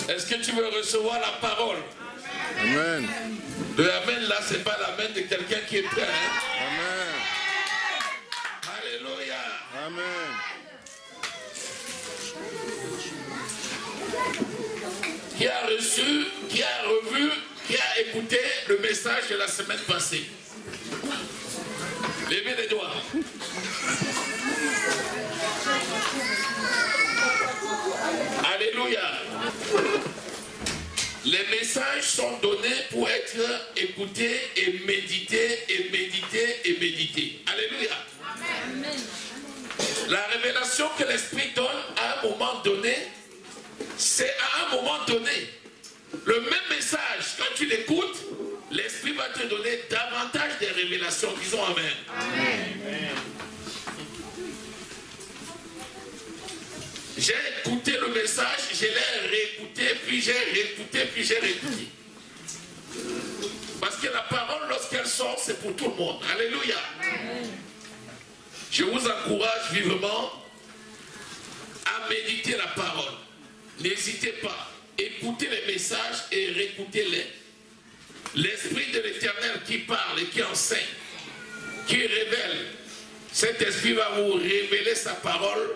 Est-ce que tu veux recevoir la parole? Amen. Le amen là, c'est pas l'amen de quelqu'un qui est prêt. Hein? Amen. Alléluia. Amen. Qui a reçu, qui a revu, qui a écouté le message de la semaine passée? Levez les doigts. Alléluia. Les messages sont donnés pour être écoutés et médités et médités et médités. Alléluia. Amen. La révélation que l'Esprit donne à un moment donné, c'est à un moment donné. Le même message, quand tu l'écoutes, l'Esprit va te donner davantage de révélations. Disons Amen. Amen. J'ai écouté le message, je l'ai réécouté, puis j'ai réécouté, puis j'ai réécouté. Parce que la parole, lorsqu'elle sort, c'est pour tout le monde. Alléluia. Je vous encourage vivement à méditer la parole. N'hésitez pas. Écoutez les messages et réécoutez-les. L'Esprit de l'Éternel qui parle et qui enseigne, qui révèle, cet Esprit va vous révéler sa parole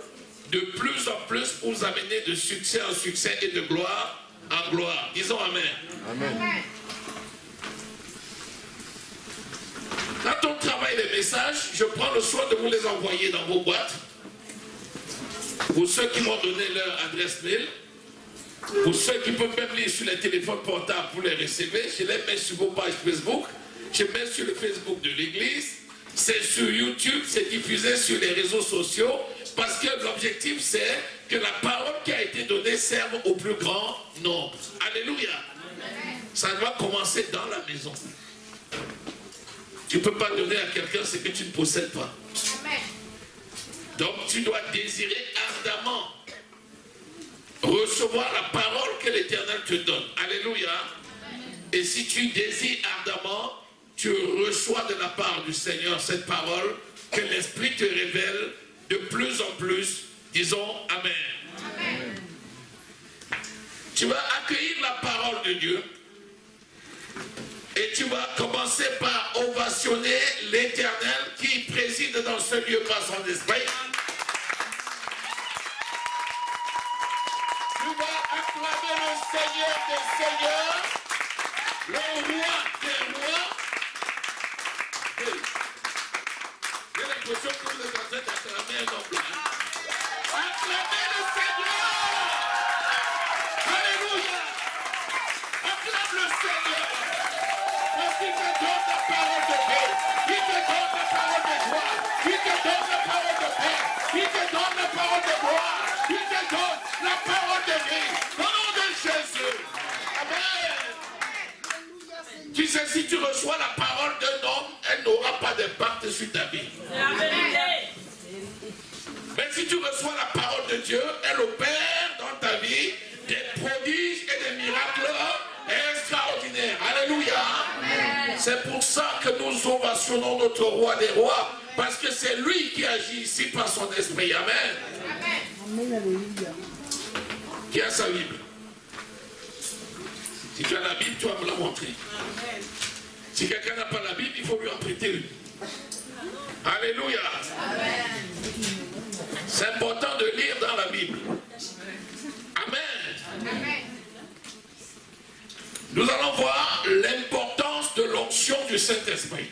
de plus en plus pour vous amener de succès en succès et de gloire en gloire. Disons Amen. Amen. Quand on travaille les messages, je prends le soin de vous les envoyer dans vos boîtes. Pour ceux qui m'ont donné leur adresse mail, pour ceux qui peuvent même lire sur les téléphones portables pour les recevoir, je les mets sur vos pages Facebook, je mets sur le Facebook de l'église, c'est sur YouTube, c'est diffusé sur les réseaux sociaux, parce que l'objectif c'est que la parole qui a été donnée serve au plus grand nombre. Alléluia. Ça doit commencer dans la maison. Tu ne peux pas donner à quelqu'un ce que tu ne possèdes pas. Donc tu dois désirer ardemment recevoir la parole que l'Éternel te donne. Alléluia. Et si tu désires ardemment, tu reçois de la part du Seigneur cette parole que l'Esprit te révèle de plus en plus. Disons Amen. Amen. Tu vas accueillir la parole de Dieu et tu vas commencer par ovationner l'Éternel qui préside dans ce lieu par son esprit. Tu vas acclamer le Seigneur des Seigneurs, le roi des rois. J'ai l'impression que vous êtes en train d'acclamer un homme. Acclamez le Seigneur. Alléluia. Acclame le Seigneur. Parce qu'il te donne la parole de paix. Il te donne la parole de gloire. Il te donne la parole de paix. Il te donne la parole de gloire. Il te donne la parole de vie. Au nom de Jésus. Amen. Tu sais, si tu reçois la parole d'un homme, elle n'aura pas d'impact sur ta vie. Mais si tu reçois la parole de Dieu, elle opère dans ta vie des prodiges et des miracles extraordinaires. Alléluia. C'est pour ça que nous ovationnons notre roi des rois, parce que c'est lui qui agit ici par son esprit. Amen. Amen. Qui a sa Bible? Si tu as la Bible, tu vas me la montrer. Amen. Si quelqu'un n'a pas la Bible, il faut lui en prêter une. Alléluia. Amen. C'est important de lire dans la Bible. Amen. Amen. Nous allons voir l'importance de l'onction du Saint-Esprit.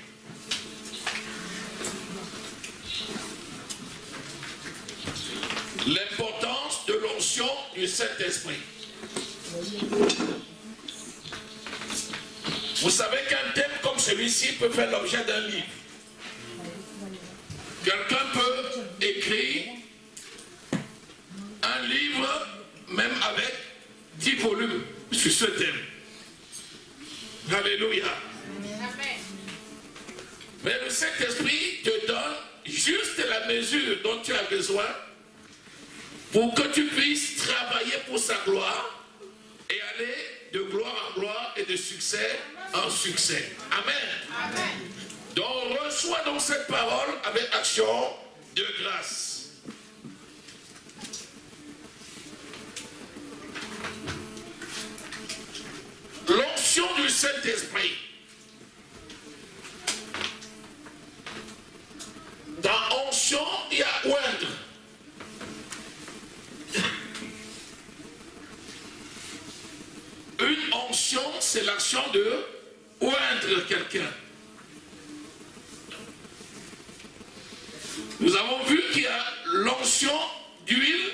L'importance de l'onction du Saint-Esprit. Vous savez qu'un thème comme celui-ci peut faire l'objet d'un livre. Quelqu'un peut écrire un livre, même avec 10 volumes, sur ce thème. Alléluia. Amen. Mais le Saint-Esprit te donne juste la mesure dont tu as besoin pour que tu puisses travailler pour sa gloire et aller de gloire en gloire et de succès en succès. Amen. Amen. Donc reçois donc cette parole avec action de grâce. l'onction du Saint-Esprit. Dans onction, il y a oindre. Une onction, c'est l'action de oindre quelqu'un. Nous avons vu qu'il y a l'onction d'huile.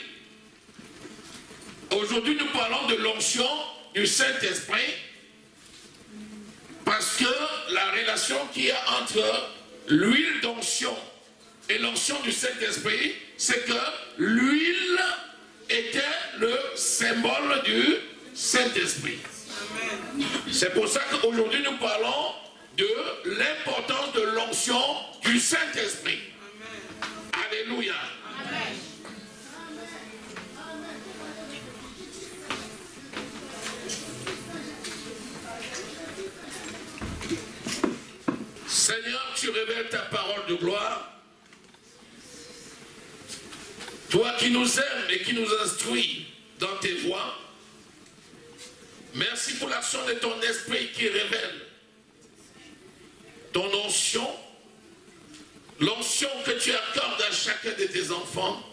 Aujourd'hui, nous parlons de l'onction du Saint-Esprit parce que la relation qu'il y a entre l'huile d'onction et l'onction du Saint-Esprit, c'est que l'huile était le symbole du Saint-Esprit. C'est pour ça qu'aujourd'hui nous parlons de l'importance de l'onction du Saint-Esprit. Alléluia. Amen. Seigneur, tu révèles ta parole de gloire. Toi qui nous aimes et qui nous instruis dans tes voies, merci pour l'action de ton esprit qui révèle ton onction, l'onction que tu accordes à chacun de tes enfants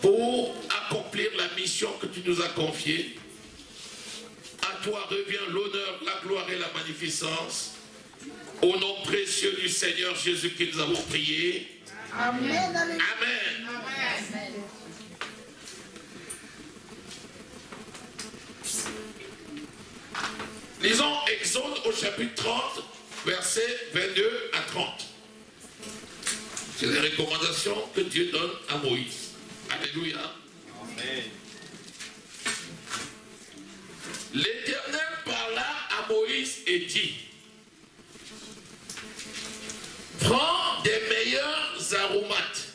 pour accomplir la mission que tu nous as confiée. À toi revient l'honneur, la gloire et la magnificence. Au nom précieux du Seigneur Jésus que nous avons prié. Amen. Amen. Amen. Lisons Exode au chapitre 30, versets 22 à 30. C'est les recommandations que Dieu donne à Moïse. Alléluia. Amen. L'Éternel parla à Moïse et dit: prends des meilleurs aromates,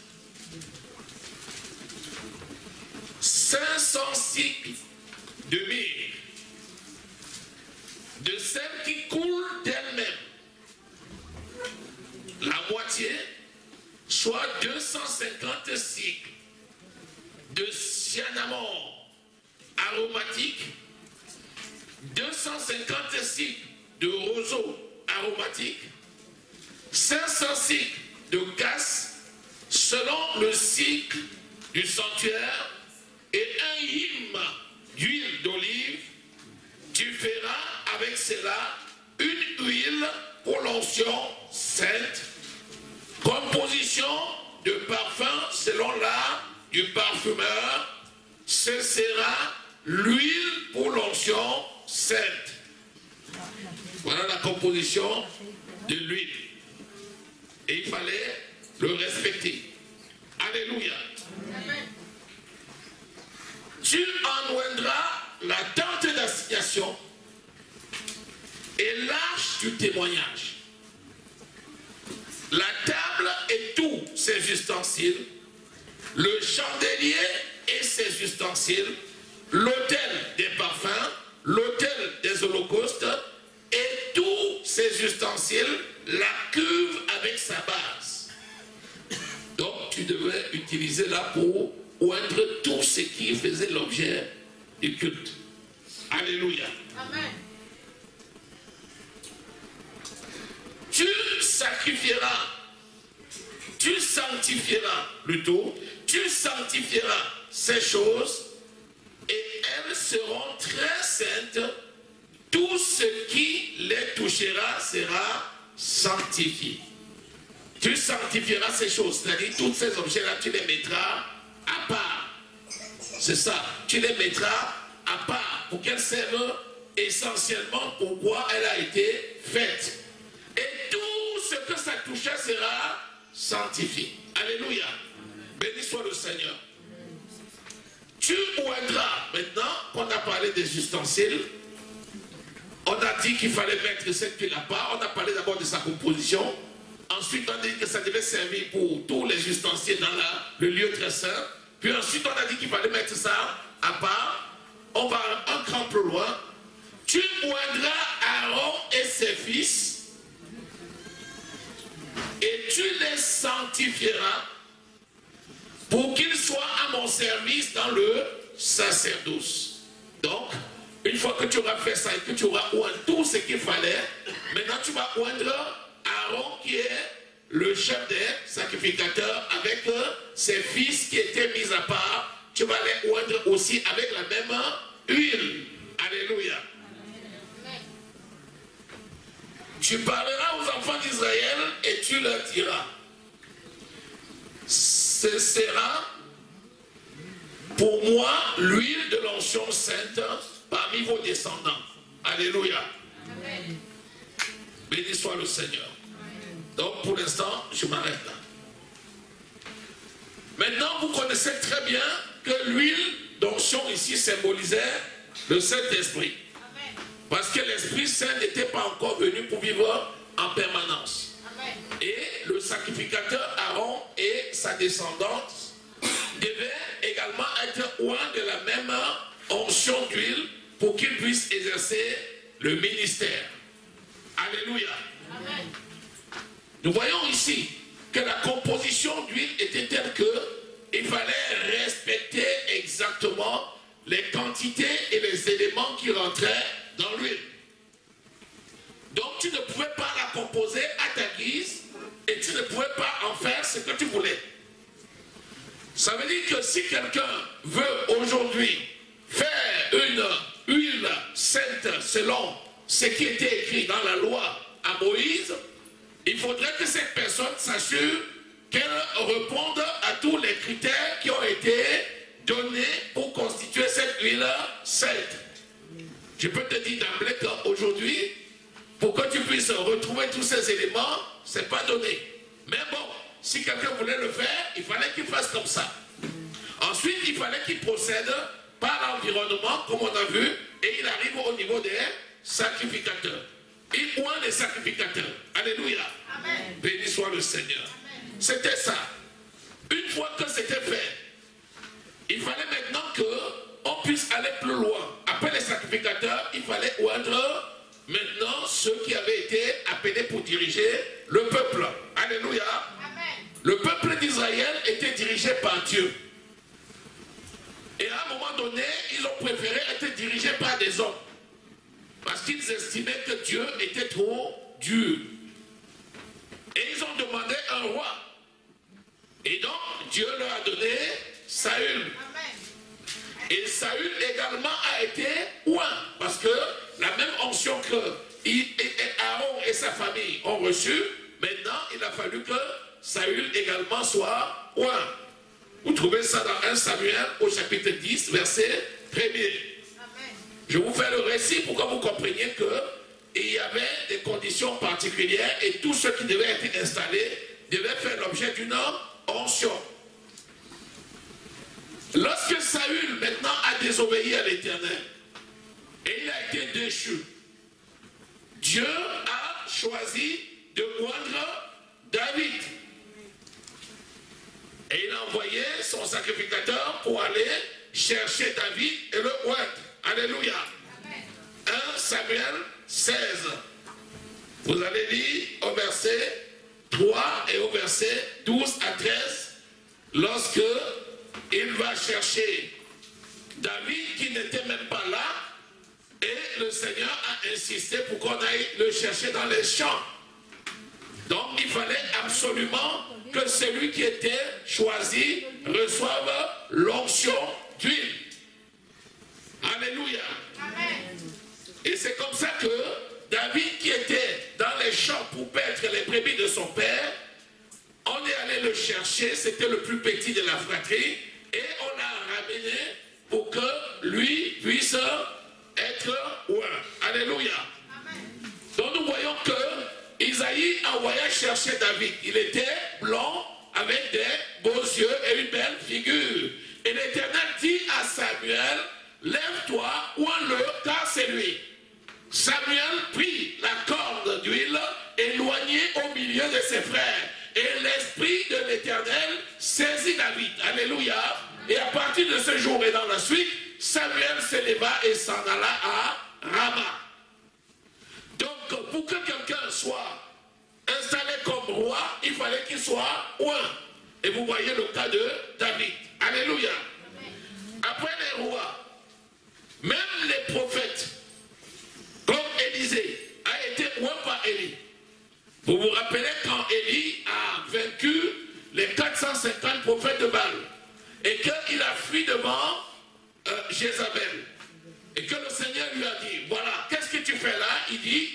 500 cycles de myrrhe, de celle qui coule d'elle-même, la moitié, soit 250 cycles de cyanamore aromatique, 250 cycles de roseau aromatique, 500 cycles de casse selon le cycle du sanctuaire et un hym d'huile d'olive. Tu feras avec cela une huile pour l'onction sainte, composition de parfum selon l'art du parfumeur. Ce sera l'huile pour l'onction sainte. Voilà la composition de l'huile. Et il fallait le respecter. Alléluia. Amen. Tu enjoindras la tente d'assignation et l'arche du témoignage, la table et tous ses ustensiles, le chandelier et ses ustensiles, l'autel des parfums, l'autel des holocaustes et tous ses ustensiles, la cuve avec sa base. Donc tu devais utiliser là pour oindre tout ce qui faisait l'objet du culte. Alléluia. Amen. Tu sanctifieras ces choses et elles seront très saintes. Tout ce qui les touchera sera sanctifié. Tu sanctifieras ces choses, c'est-à-dire tous ces objets-là, tu les mettras à part. C'est ça, tu les mettras à part pour qu'elles servent essentiellement pourquoi elle a été faite. Et tout ce que ça touchait sera sanctifié. Alléluia. Béni soit le Seigneur. Tu oindras, maintenant qu'on a parlé des ustensiles, on a dit qu'il fallait mettre cette huile à part. On a parlé d'abord de sa composition. Ensuite, on a dit que ça devait servir pour tous les ustensiles dans le lieu très saint. Puis ensuite, on a dit qu'il fallait mettre ça à part. On va un cran plus loin. Tu oindras Aaron et ses fils et tu les sanctifieras pour qu'ils soient à mon service dans le sacerdoce. Donc, une fois que tu auras fait ça et que tu auras oint tout ce qu'il fallait, maintenant tu vas oindre Aaron qui est le chef des sacrificateurs avec ses fils qui étaient mis à part. Tu vas les oindre aussi avec la même huile. Alléluia. Tu parleras aux enfants d'Israël et tu leur diras, ce sera pour moi l'huile de l'onction sainte parmi vos descendants. Alléluia. Amen. Béni soit le Seigneur. Donc pour l'instant, je m'arrête là. Maintenant, vous connaissez très bien que l'huile d'onction ici symbolisait le Saint-Esprit. Parce que l'Esprit Saint n'était pas encore venu pour vivre en permanence. Amen. Et le sacrificateur Aaron et sa descendance devaient également être oints de la même onction d'huile pour qu'ils puissent exercer le ministère. Alléluia. Amen. Nous voyons ici que la composition d'huile était telle qu'il fallait respecter exactement les quantités et les éléments qui rentraient dans l'huile. Donc tu ne pouvais pas la composer à ta guise et tu ne pouvais pas en faire ce que tu voulais. Ça veut dire que si quelqu'un veut aujourd'hui faire une huile sainte selon ce qui était écrit dans la loi à Moïse, il faudrait que cette personne s'assure qu'elle réponde à tous les critères qui ont été donnés pour constituer cette huile sainte. Je peux te dire d'emblée qu'aujourd'hui, pour que tu puisses retrouver tous ces éléments, ce n'est pas donné. Mais bon, si quelqu'un voulait le faire, il fallait qu'il fasse comme ça. Ensuite, il fallait qu'il procède par l'environnement, comme on a vu, et il arrive au niveau des sacrificateurs. Il oint les sacrificateurs. Alléluia. Amen. Béni soit le Seigneur. C'était ça. Une fois que c'était fait, il fallait maintenant qu'on puisse aller plus loin. Après les sacrificateurs, il fallait oindre maintenant ceux qui avaient été appelés pour diriger le peuple. Alléluia. Amen. Le peuple d'Israël était dirigé par Dieu. Et à un moment donné, ils ont préféré être dirigés par des hommes. Parce qu'ils estimaient que Dieu était trop dur. Et ils ont demandé un roi. Et donc, Dieu leur a donné Saül. Et Saül également a été oint. Parce que la même onction que Aaron et sa famille ont reçue, maintenant, il a fallu que Saül également soit oint. Vous trouvez ça dans 1 Samuel au chapitre 10, verset 1er. Je vous fais le récit pour que vous compreniez qu'il y avait des conditions particulières et tous ceux qui devaient être installés devaient faire l'objet d'une onction. Lorsque Saül maintenant a désobéi à l'Éternel et il a été déchu, Dieu a choisi de oindre David. Et il a envoyé son sacrificateur pour aller chercher David et le oindre. Alléluia. 1 Samuel 16. Vous allez lire au verset 3 et au verset 12 à 13. Lorsque il va chercher David qui n'était même pas là. Et le Seigneur a insisté pour qu'on aille le chercher dans les champs. Donc il fallait absolument que celui qui était choisi reçoive l'onction d'huile. Alléluia. Amen. Et c'est comme ça que David, qui était dans les champs pour paître les brebis de son père, on est allé le chercher, c'était le plus petit de la fratrie, et on l'a ramené pour que lui puisse être oint. Alléluia. Amen. Donc nous voyons que Isaïe envoya chercher David. Il était blond, avec des beaux yeux et une belle figure. Et l'Éternel dit à Samuel, lève-toi, oins-le, car c'est lui. Samuel prit la corde d'huile éloignée au milieu de ses frères. Et l'esprit de l'Éternel saisit David. Alléluia. Et à partir de ce jour et dans la suite, Samuel s'éleva et s'en alla à Rama. Donc, pour que quelqu'un soit installé comme roi, il fallait qu'il soit oint. Et vous voyez le cas de David. Alléluia. Après les rois, même les prophètes Élisée a été oint par Élie. Vous vous rappelez quand Élie a vaincu les 450 prophètes de Baal et qu'il a fui devant Jézabel. Et que le Seigneur lui a dit, voilà, qu'est-ce que tu fais là? Il dit,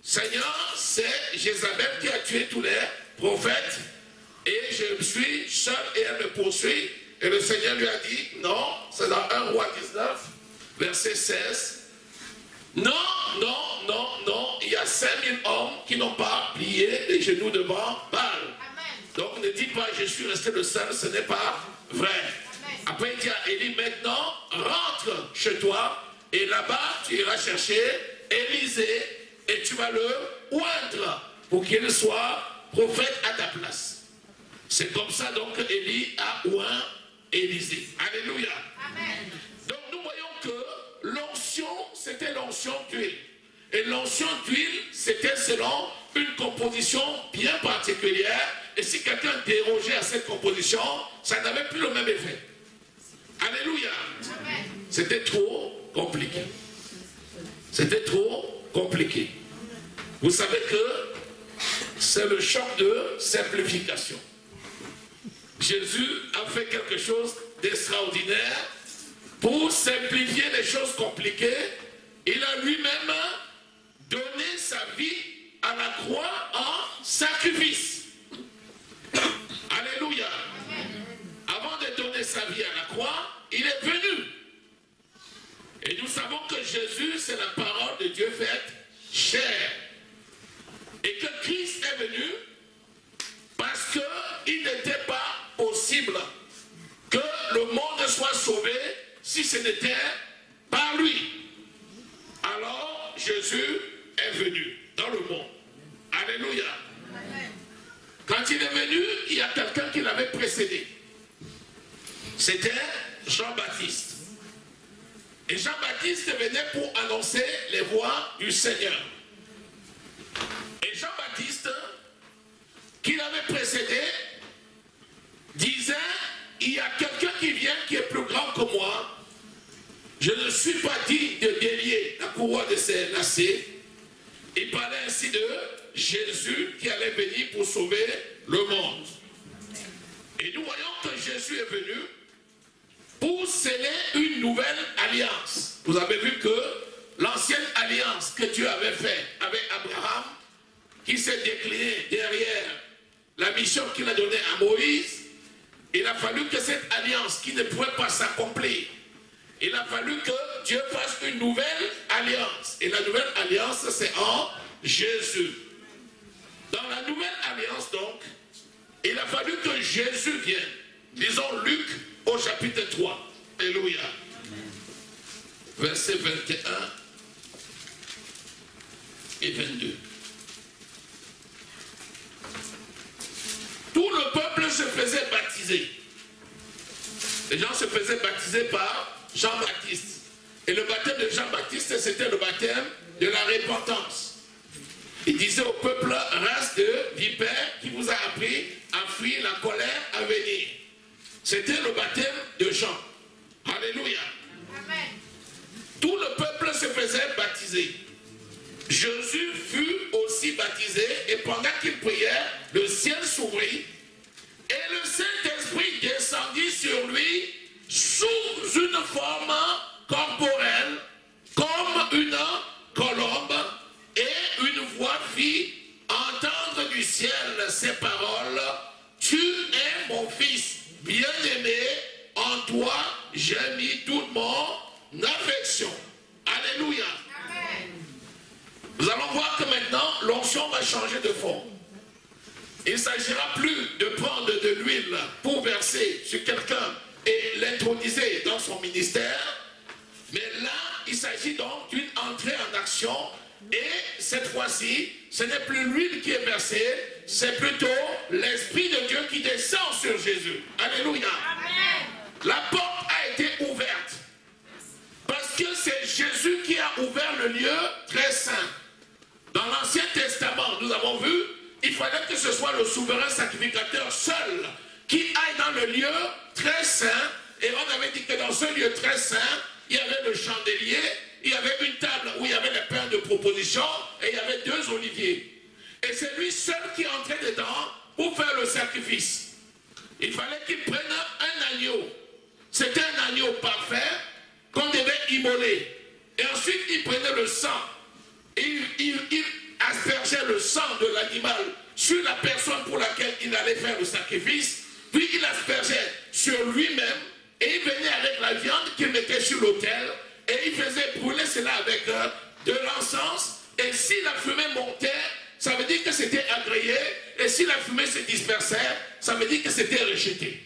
Seigneur, c'est Jézabel qui a tué tous les prophètes et je suis seul et elle me poursuit. Et le Seigneur lui a dit, non, c'est dans 1 Roi 19, verset 16. Non, non, non, non, il y a 5000 hommes qui n'ont pas plié les genoux devant Baal. Donc ne dites pas, je suis resté le seul, ce n'est pas vrai. Après il dit à Élie, maintenant, rentre chez toi, et là-bas, tu iras chercher Élisée, et tu vas le oindre, pour qu'il soit prophète à ta place. C'est comme ça donc que Élie a oint Élisée. Alléluia. Amen. Donc nous voyons que l'onction, c'était l'onction d'huile. Et l'onction d'huile, c'était selon une composition bien particulière. Et si quelqu'un dérogeait à cette composition, ça n'avait plus le même effet. Alléluia. C'était trop compliqué. C'était trop compliqué. Vous savez que c'est le choc de simplification. Jésus a fait quelque chose d'extraordinaire pour simplifier les choses compliquées. Il a lui-même donné sa vie à la croix en sacrifice. Alléluia. Avant de donner sa vie à la croix, il est venu. Et nous savons que Jésus, c'est la parole de Dieu faite chair. Et que Christ est venu parce qu'il n'était pas possible que le monde soit sauvé si ce n'était par lui. Alors Jésus est venu dans le monde. Alléluia. Quand il est venu, il y a quelqu'un qui l'avait précédé. C'était Jean-Baptiste. Et Jean-Baptiste venait pour annoncer les voies du Seigneur. Et Jean-Baptiste, qui l'avait précédé, disait, il y a quelqu'un qui vient qui est plus grand que moi. Je ne suis pas digne de délier la courroie de ses lacets. Il parlait ainsi de Jésus qui allait venir pour sauver le monde. Et nous voyons que Jésus est venu pour sceller une nouvelle alliance. Vous avez vu que l'ancienne alliance que Dieu avait faite avec Abraham, qui s'est déclinée derrière la mission qu'il a donnée à Moïse, il a fallu que cette alliance qui ne pouvait pas s'accomplir, il a fallu que Dieu fasse une nouvelle alliance. Et la nouvelle alliance, c'est en Jésus. Dans la nouvelle alliance, donc, il a fallu que Jésus vienne. Lisons Luc au chapitre 3. Alléluia. Versets 21 et 22. Tout le peuple se faisait baptiser. Les gens se faisaient baptiser par Jean-Baptiste. Et le baptême de Jean-Baptiste, c'était le baptême de la repentance. Il disait au peuple, race de vipères qui vous a appris à fuir la colère à venir. C'était le baptême de Jean. Alléluia. Amen. Tout le peuple se faisait baptiser. Jésus fut aussi baptisé et pendant qu'il priait, le ciel s'ouvrit et le Saint-Esprit descendit sur lui sous une forme corporelle, comme une colombe, et une voix fit entendre du ciel ces paroles, tu es mon fils bien-aimé, en toi j'ai mis toute mon affection. Alléluia. Amen. Nous allons voir que maintenant l'onction va changer de forme. Il ne s'agira plus de prendre de l'huile pour verser sur quelqu'un et l'introniser dans son ministère, mais là il s'agit donc d'une entrée en action. Et cette fois-ci, ce n'est plus l'huile qui est versée, c'est plutôt l'Esprit de Dieu qui descend sur Jésus. Alléluia. Amen. La porte a été ouverte. Parce que c'est Jésus qui a ouvert le lieu très saint. Dans l'Ancien Testament, nous avons vu, il fallait que ce soit le souverain sacrificateur seul qui aille dans le lieu très saint. Et on avait dit que dans ce lieu très saint, il y avait le chandelier, il y avait une table où il y avait les pains de proposition et il y avait 2 oliviers. Et c'est lui seul qui entrait dedans pour faire le sacrifice. Il fallait qu'il prenne un agneau. C'était un agneau parfait qu'on devait immoler. Et ensuite, il prenait le sang. Il aspergeait le sang de l'animal sur la personne pour laquelle il allait faire le sacrifice. Puis il aspergeait sur lui-même et il venait avec la viande qu'il mettait sur l'autel et il faisait brûler cela avec de l'encens. Et si la fumée montait, ça veut dire que c'était agréé. Et si la fumée se dispersait, ça veut dire que c'était rejeté.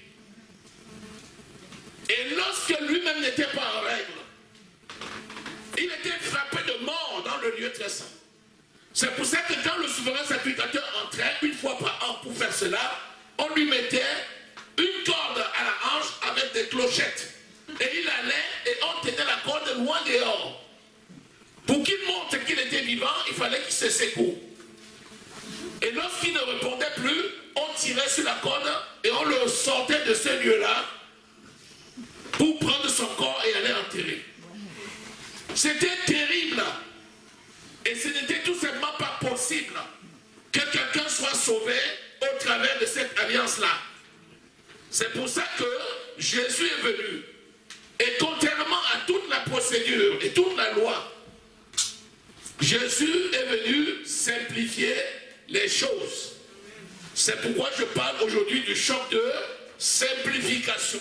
Et lorsque lui-même n'était pas en règle, il était frappé de mort dans le lieu très saint. C'est pour ça que quand le souverain sacrificateur entrait une fois par an pour faire cela, on lui mettait une corde à la hanche avec des clochettes. Et il allait et on tenait la corde loin dehors. Pour qu'il montre qu'il était vivant, il fallait qu'il se secoue. Et lorsqu'il ne répondait plus, on tirait sur la corde et on le sortait de ce lieu-là pour prendre son corps et aller enterrer. C'était terrible. Et ce n'était tout simplement pas possible que quelqu'un soit sauvé au travers de cette alliance-là. C'est pour ça que Jésus est venu. Et contrairement à toute la procédure et toute la loi, Jésus est venu simplifier les choses. C'est pourquoi je parle aujourd'hui du choc de simplification.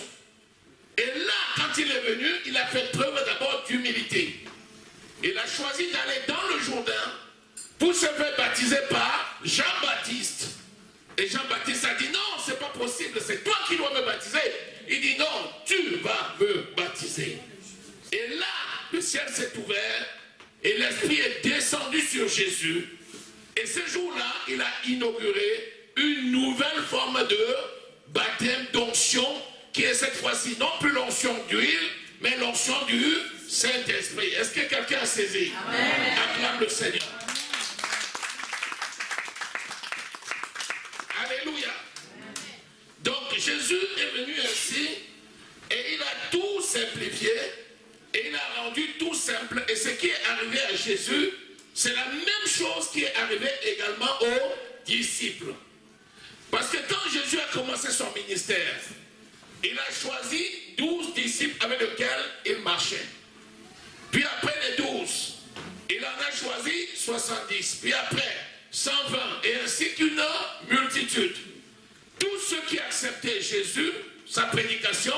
Et là, quand il est venu, il a fait preuve d'abord d'humilité. Il a choisi d'aller dans le Jourdain pour se faire baptiser par Jean-Baptiste. Et Jean-Baptiste a dit non, c'est pas possible, c'est toi qui dois me baptiser. Il dit non, tu vas me baptiser. Et là, le ciel s'est ouvert et l'Esprit est descendu sur Jésus. Et ce jour-là, il a inauguré une nouvelle forme de baptême d'onction qui est cette fois-ci non plus l'onction d'huile, mais l'onction du Saint-Esprit. Est-ce que quelqu'un a saisi? Amen. Acclame le Seigneur. Alléluia. Donc Jésus est venu ainsi et il a tout simplifié et il a rendu tout simple. Et ce qui est arrivé à Jésus, c'est la même chose qui est arrivée également aux disciples. Parce que quand Jésus a commencé son ministère, il a choisi 12 disciples avec lesquels il marchait. Puis après les 12, il en a choisi 70. Puis après 120 et ainsi qu'une multitude. Tous ceux qui acceptaient Jésus, sa prédication,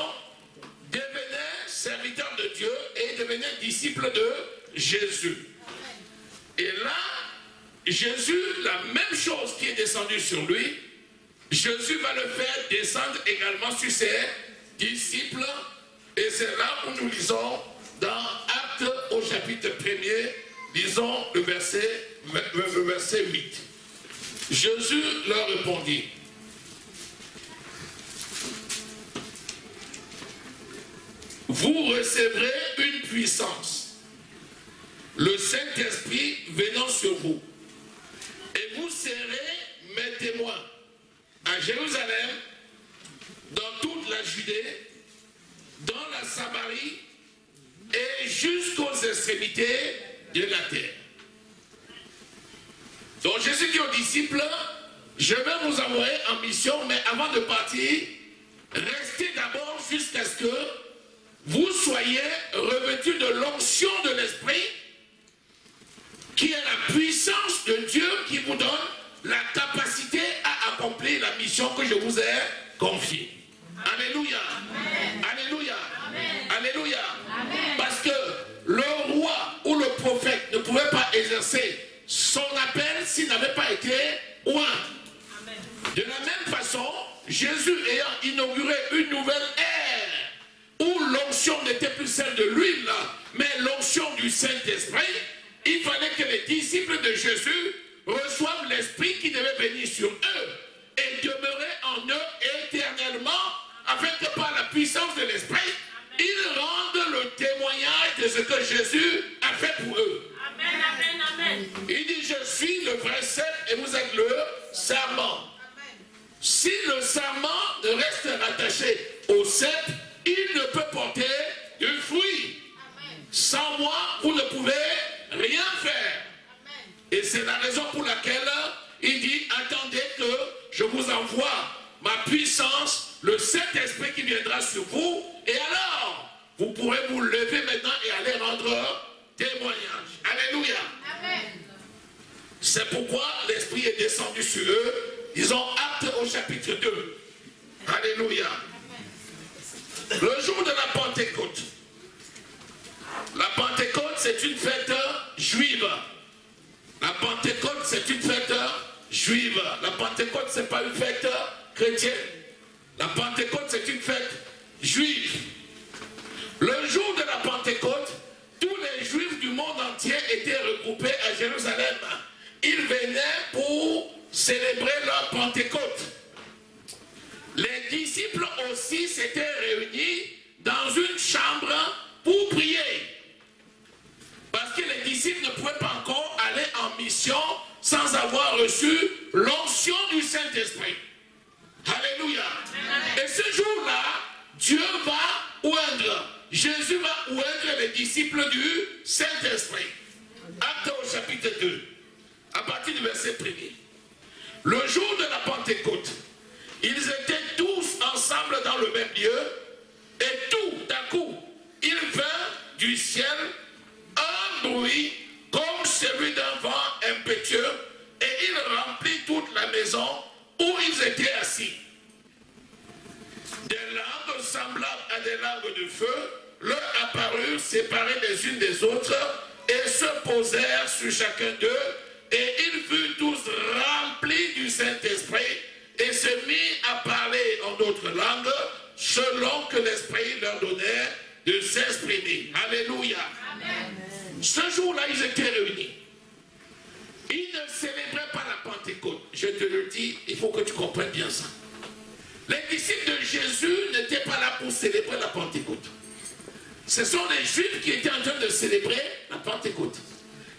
devenaient serviteurs de Dieu et devenaient disciples de Jésus. Et là, Jésus, la même chose qui est descendue sur lui, Jésus va le faire descendre également sur ses disciples. Et c'est là où nous lisons dans Actes au chapitre 1er, lisons le verset 8. Jésus leur répondit: vous recevrez une puissance, le Saint-Esprit venant sur vous, et vous serez mes témoins à Jérusalem, dans toute la Judée, dans la Samarie et jusqu'aux extrémités de la terre. Donc Jésus dit aux disciples: je vais vous envoyer en mission, mais avant de partir, restez d'abord jusqu'à ce que vous soyez revêtus de l'onction de l'Esprit, qui est la puissance de Dieu qui vous donne la capacité à accomplir la mission que je vous ai confiée. Alléluia. Amen. Alléluia. Amen. Alléluia. Amen. Parce que le roi ou le prophète ne pouvait pas exercer son appel s'il n'avait pas été oint. De la même façon, Jésus ayant inauguré une nouvelle ère où l'onction n'était plus celle de l'huile, mais l'onction du Saint-Esprit, il fallait que les disciples de Jésus reçoivent l'Esprit qui devait venir sur eux et demeurer en eux éternellement, afin que par la puissance de l'Esprit, ils rendent le témoignage de ce que Jésus a fait pour eux. Amen, amen, amen. Il dit: je suis le vrai cep et vous êtes le sarment. Si le sarment ne reste rattaché au cep, il ne peut porter de fruits. Sans moi, vous ne pouvez envoie ma puissance, le Saint-Esprit qui viendra sur vous, et alors, vous pourrez vous lever maintenant et aller rendre témoignage. Alléluia. C'est pourquoi l'Esprit est descendu sur eux. Ils ont Actes au chapitre 2. Alléluia. Le jour de la Pentecôte. La Pentecôte, c'est une fête juive. La Pentecôte, c'est une fête juive. La Pentecôte, ce n'est pas une fête chrétienne. La Pentecôte, c'est une fête juive. Le jour de la Pentecôte, tous les Juifs du monde entier étaient regroupés à Jérusalem. Ils venaient pour célébrer leur Pentecôte. Les disciples aussi s'étaient réunis dans une chambre pour prier. Parce que les disciples ne pouvaient pas encore aller en mission sans avoir reçu l'onction du Saint-Esprit. Alléluia. Et ce jour-là, Dieu va oindre, Jésus va oindre les disciples du Saint-Esprit. Actes au chapitre 2, à partir du verset 1er. Le jour de la Pentecôte, ils étaient tous ensemble dans le même lieu, et tout d'un coup, il vint du ciel un bruit comme celui d'un vent impétueux, et il remplit toute la maison où ils étaient assis. Des langues semblables à des langues de feu leur apparurent séparées les unes des autres et se posèrent sur chacun d'eux, et ils furent tous remplis du Saint-Esprit et se mirent à parler en d'autres langues selon que l'Esprit leur donnait de s'exprimer. Alléluia. Amen. Ce jour-là, ils étaient réunis. Ils ne célébraient pas la Pentecôte. Je te le dis, il faut que tu comprennes bien ça. Les disciples de Jésus n'étaient pas là pour célébrer la Pentecôte. Ce sont les Juifs qui étaient en train de célébrer la Pentecôte.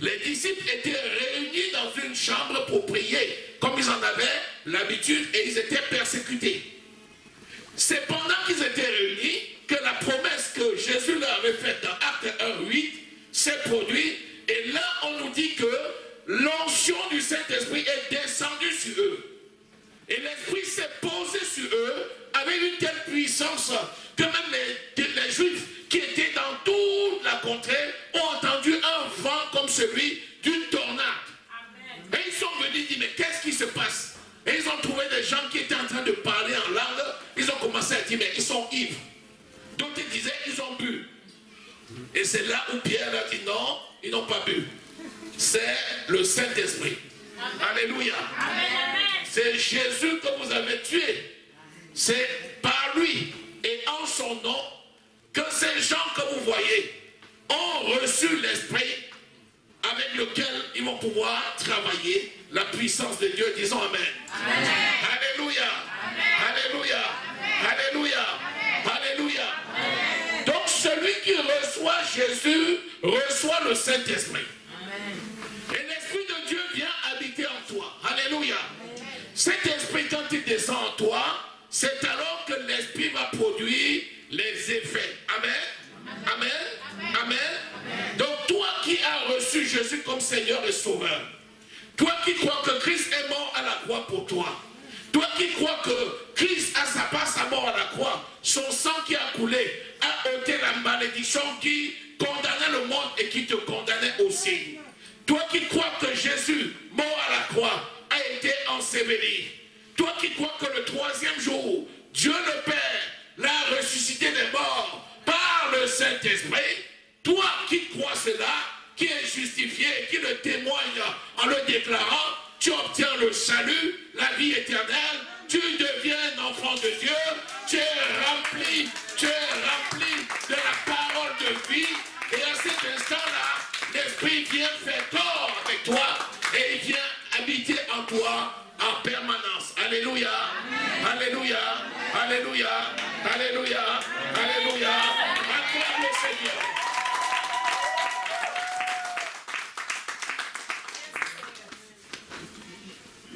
Les disciples étaient réunis dans une chambre pour prier, comme ils en avaient l'habitude, et ils étaient persécutés. C'est pendant qu'ils étaient réunis que la promesse que Jésus leur avait faite dans Actes 1:8 s'est produite. Et là, on nous dit que l'onction du Saint-Esprit est descendue sur eux. Et l'Esprit s'est posé sur eux avec une telle puissance que même les Juifs qui étaient dans toute la contrée ont entendu un vent comme celui d'une tornade. Amen. Et ils sont venus dire, mais qu'est-ce qui se passe? Et ils ont trouvé des gens qui étaient en train de parler en langue. Ils ont commencé à dire, mais ils sont ivres. D'autres disaient, ils ont bu. Et c'est là où Pierre a dit, non, ils n'ont pas bu. C'est le Saint-Esprit. Alléluia. Amen. C'est Jésus que vous avez tué. C'est par lui et en son nom que ces gens que vous voyez ont reçu l'Esprit avec lequel ils vont pouvoir travailler la puissance de Dieu. Disons Amen. Amen. Alléluia. Amen. Alléluia. Amen. Alléluia. Amen. Alléluia. Amen. Donc celui qui reçoit Jésus reçoit le Saint-Esprit. Et l'Esprit de Dieu vient habiter en toi. Alléluia. Cet esprit, quand il descend en toi, c'est alors que l'Esprit va produire les effets. Amen. Amen. Amen. Amen. Amen. Donc toi qui as reçu Jésus comme Seigneur et Sauveur, toi qui crois que Christ est mort à la croix pour toi, toi qui crois que Christ a par sa mort à la croix, son sang qui a coulé a ôté la malédiction qui condamnait le monde et qui te condamnait aussi. Toi qui crois que Jésus, mort à la croix, a été enseveli. Toi qui crois que le troisième jour, Dieu le Père l'a ressuscité des morts par le Saint-Esprit, toi qui crois cela, qui est justifié, qui le témoigne en le déclarant, tu obtiens le salut, la vie éternelle, tu deviens un enfant de Dieu, tu es rempli de la parole de vie, et à cet instant-là, l'Esprit vient faire corps avec toi et il vient habiter en toi en permanence. Alléluia. Amen. Alléluia. Amen. Alléluia. Amen. Alléluia. Amen. Alléluia. Acclame le Seigneur.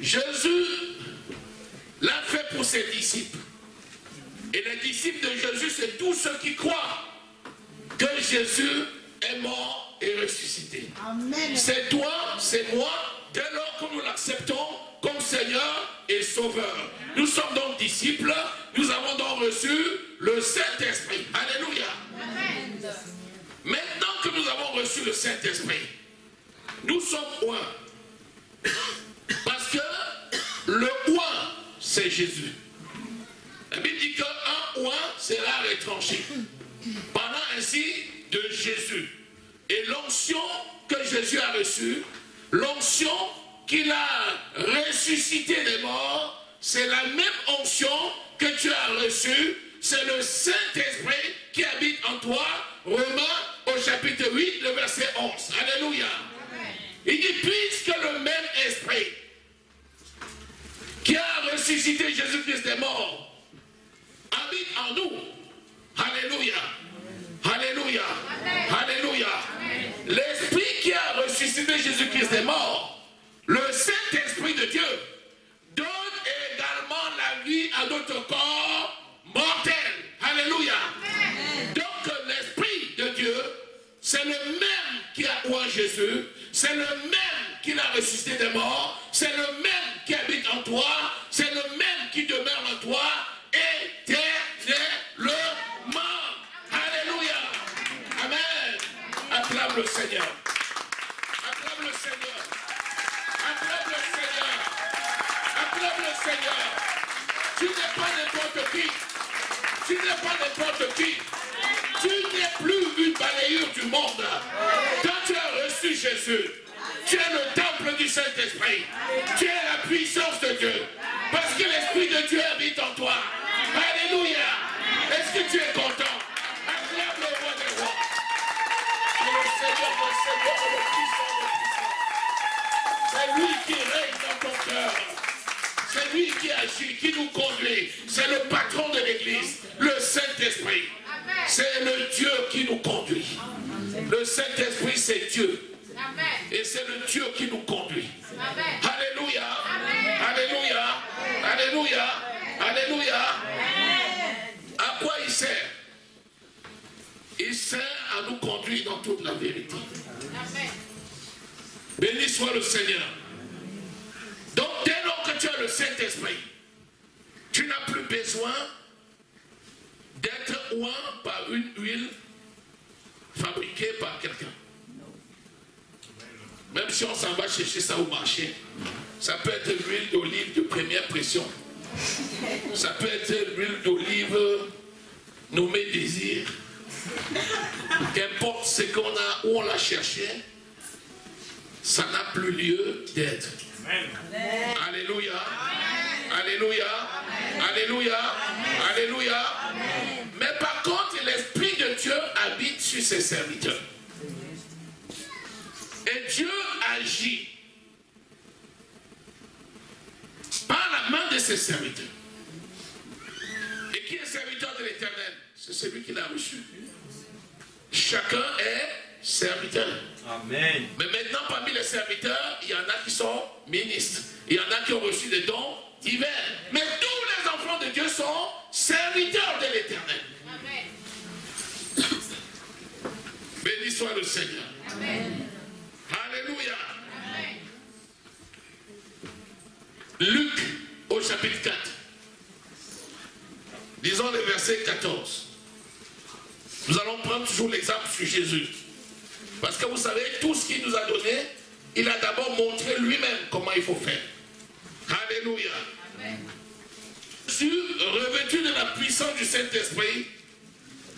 Jésus l'a fait pour ses disciples. Et les disciples de Jésus, c'est tous ceux qui croient que Jésus est mort et ressuscité. C'est toi, c'est moi, dès lors que nous l'acceptons comme Seigneur et Sauveur. disciples, nous avons donc reçu le Saint-Esprit. Alléluia. Amen. Maintenant que nous avons reçu le Saint-Esprit, nous sommes un. Parce que le un, c'est Jésus. La Bible dit qu'un un sera retranché. Parlant ainsi de Jésus. Et l'onction que Jésus a reçue, l'onction qu'il a ressuscité des morts, c'est la même onction que tu as reçue. C'est le Saint-Esprit qui habite en toi. Romains au chapitre 8, le verset 11. Alléluia. Amen. Il dit, puisque le même esprit qui a ressuscité Jésus-Christ des morts habite en nous. Alléluia. Alléluia. Amen. Alléluia. L'esprit qui a ressuscité Jésus-Christ des morts, le Saint-Esprit de Dieu, donne également la vie à notre corps mortel. Alléluia. Amen. Donc l'Esprit de Dieu, c'est le même qui a oint Jésus, c'est le même qui l'a ressuscité des morts, c'est le même qui habite en toi, c'est le même qui demeure en toi éternellement. Alléluia. Amen. Acclame le Seigneur. Acclame le Seigneur. Acclame le Seigneur. Acclame le Seigneur. Tu n'es pas n'importe qui. Tu n'es pas n'importe qui. Tu n'es plus une balayure du monde. Quand tu as reçu Jésus, tu es le temple du Saint-Esprit. Tu es la puissance de Dieu. Parce que l'Esprit de Dieu habite en toi. Alléluia. Est-ce que tu es content? Acclame le roi des rois. Le Seigneur, le puissant. C'est lui qui règne dans ton cœur. C'est lui qui agit, qui nous conduit. C'est le patron de l'Église, le Saint-Esprit. C'est le Dieu qui nous conduit. Le Saint-Esprit, c'est Dieu. Et c'est le Dieu qui nous conduit. Alléluia. Alléluia. Alléluia. Alléluia. À quoi il sert? Il sert à nous conduire dans toute la vérité. Béni soit le Seigneur. Donc dès lors que tu as le Saint-Esprit, tu n'as plus besoin d'être oint par une huile fabriquée par quelqu'un. Même si on s'en va chercher ça au marché, ça peut être l'huile d'olive de première pression. Ça peut être l'huile d'olive nommée désir. Qu'importe ce qu'on a, où on l'a cherché, ça n'a plus lieu d'être. Alléluia. Alléluia. Alléluia. Alléluia. Mais par contre, l'Esprit de Dieu habite sur ses serviteurs. Et Dieu agit par la main de ses serviteurs. Et qui est serviteur de l'Éternel? C'est celui qui l'a reçu. Chacun est serviteur. Amen. Mais maintenant, parmi les serviteurs, il y en a qui sont ministres. Il y en a qui ont reçu des dons divers. Mais tous les enfants de Dieu sont serviteurs de l'Éternel. Amen. Béni soit le Seigneur. Amen. Alléluia. Amen. Luc au chapitre 4. Disons le verset 14. Nous allons prendre toujours l'exemple sur Jésus. Parce que vous savez, tout ce qu'il nous a donné, il a d'abord montré lui-même comment il faut faire. Alléluia. Amen. Jésus, revêtu de la puissance du Saint-Esprit,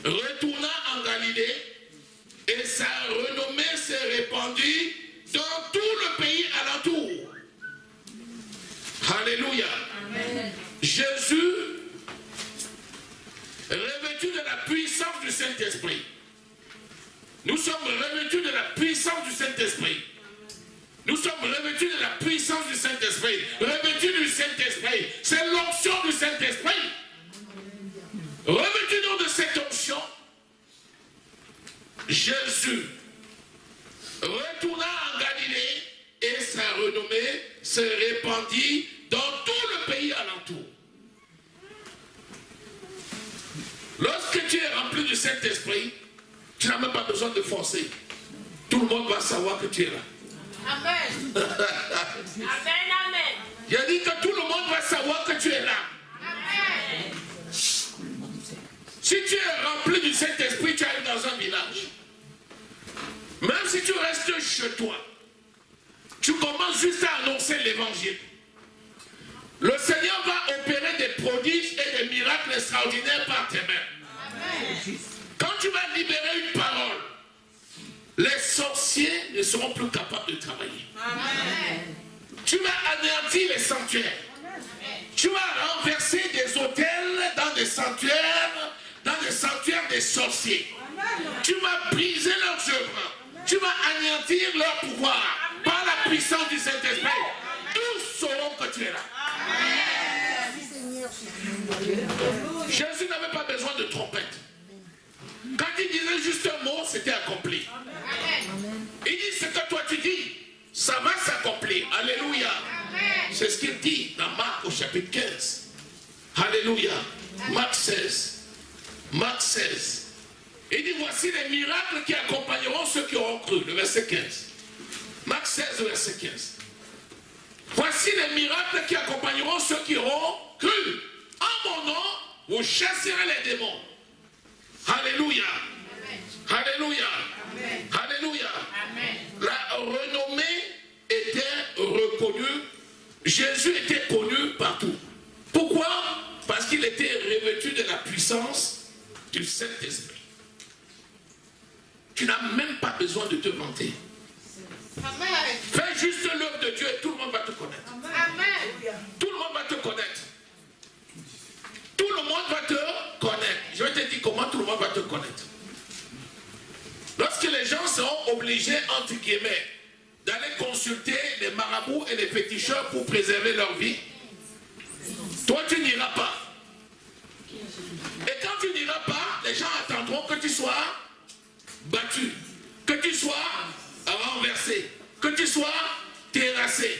retourna en Galilée et sa renommée s'est répandue dans tout le pays alentour. Alléluia. Amen. Jésus, revêtu de la puissance du Saint-Esprit. Nous sommes revêtus de la puissance du Saint-Esprit. Nous sommes revêtus de la puissance du Saint-Esprit. Revêtus du Saint-Esprit. C'est l'onction du Saint-Esprit. Revêtus donc de cette onction, Jésus retourna en Galilée et sa renommée se répandit dans tout le pays alentour. Lorsque tu es rempli du Saint-Esprit, tu n'as même pas besoin de forcer. Tout le monde va savoir que tu es là. Amen. Amen, amen. Il a dit que tout le monde va savoir que tu es là. Amen. chez toi. Tu commences juste à annoncer l'évangile. Le Seigneur va opérer des prodiges et des miracles extraordinaires par tes mains. Amen. Quand tu vas libérer une parole, les sorciers ne seront plus capables de travailler. Amen. Tu vas anéantir les sanctuaires. Amen. Tu vas renverser des autels dans des sanctuaires des sorciers. Amen. Tu vas briser leurs œuvres. Tu vas anéantir leur pouvoir. Amen. Par la puissance du Saint-Esprit. Tous sauront que tu es là. Amen. Jésus n'avait pas besoin de trompette. Quand il disait juste un mot, c'était accompli. Amen. Il dit ce que toi tu dis, ça va s'accomplir. Alléluia. C'est ce qu'il dit dans Marc au chapitre 15. Alléluia. Marc 16. Marc 16. Il dit voici les miracles qui accompagneront ceux qui auront cru. Le verset 15. Marc 16, verset 15. Voici les miracles qui accompagneront ceux qui auront cru. En mon nom, vous chasserez les démons. Alléluia. Amen. Alléluia. Amen. Alléluia. Amen. La renommée était reconnue. Jésus était connu partout. Pourquoi? Parce qu'il était revêtu de la puissance du Saint-Esprit. Tu n'as même pas besoin de te vanter. Amen. Fais juste l'œuvre de Dieu et tout le monde va te connaître. Amen. Tout le monde va te connaître. Tout le monde va te connaître. Je vais te dire comment tout le monde va te connaître. Lorsque les gens seront obligés, entre guillemets, d'aller consulter les marabouts et les féticheurs pour préserver leur vie, toi tu n'iras pas. Et quand tu n'iras pas, les gens attendront que tu sois battu, que tu sois renversé, que tu sois terrassé.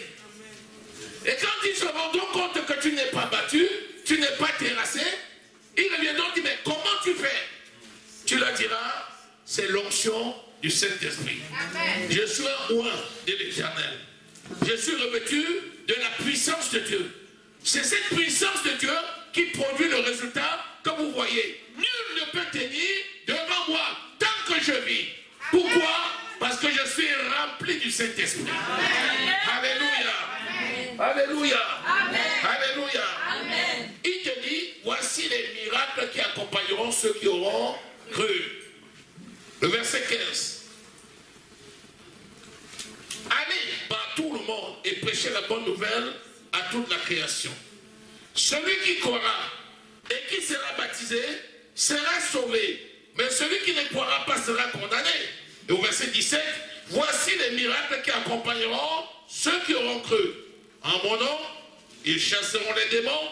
Et quand ils se rendront compte que tu n'es pas battu, tu n'es pas terrassé, ils reviendront dire mais comment tu fais? Tu leur diras c'est l'onction du Saint-Esprit. Je suis un oint de l'Éternel. Je suis revêtu de la puissance de Dieu. C'est cette puissance de Dieu qui produit le résultat que vous voyez. Nul ne peut tenir devant moi tant que je vis. Pourquoi? Parce que je suis rempli du Saint-Esprit. Alléluia. Alléluia. Alléluia. Il te dit, voici les miracles qui accompagneront ceux qui auront cru. Le verset 15. Allez par tout le monde et prêchez la bonne nouvelle à toute la création. Celui qui croira et qui sera baptisé sera sauvé. Mais celui qui ne croira pas sera condamné. Et au verset 17, voici les miracles qui accompagneront ceux qui auront cru. En mon nom, ils chasseront les démons,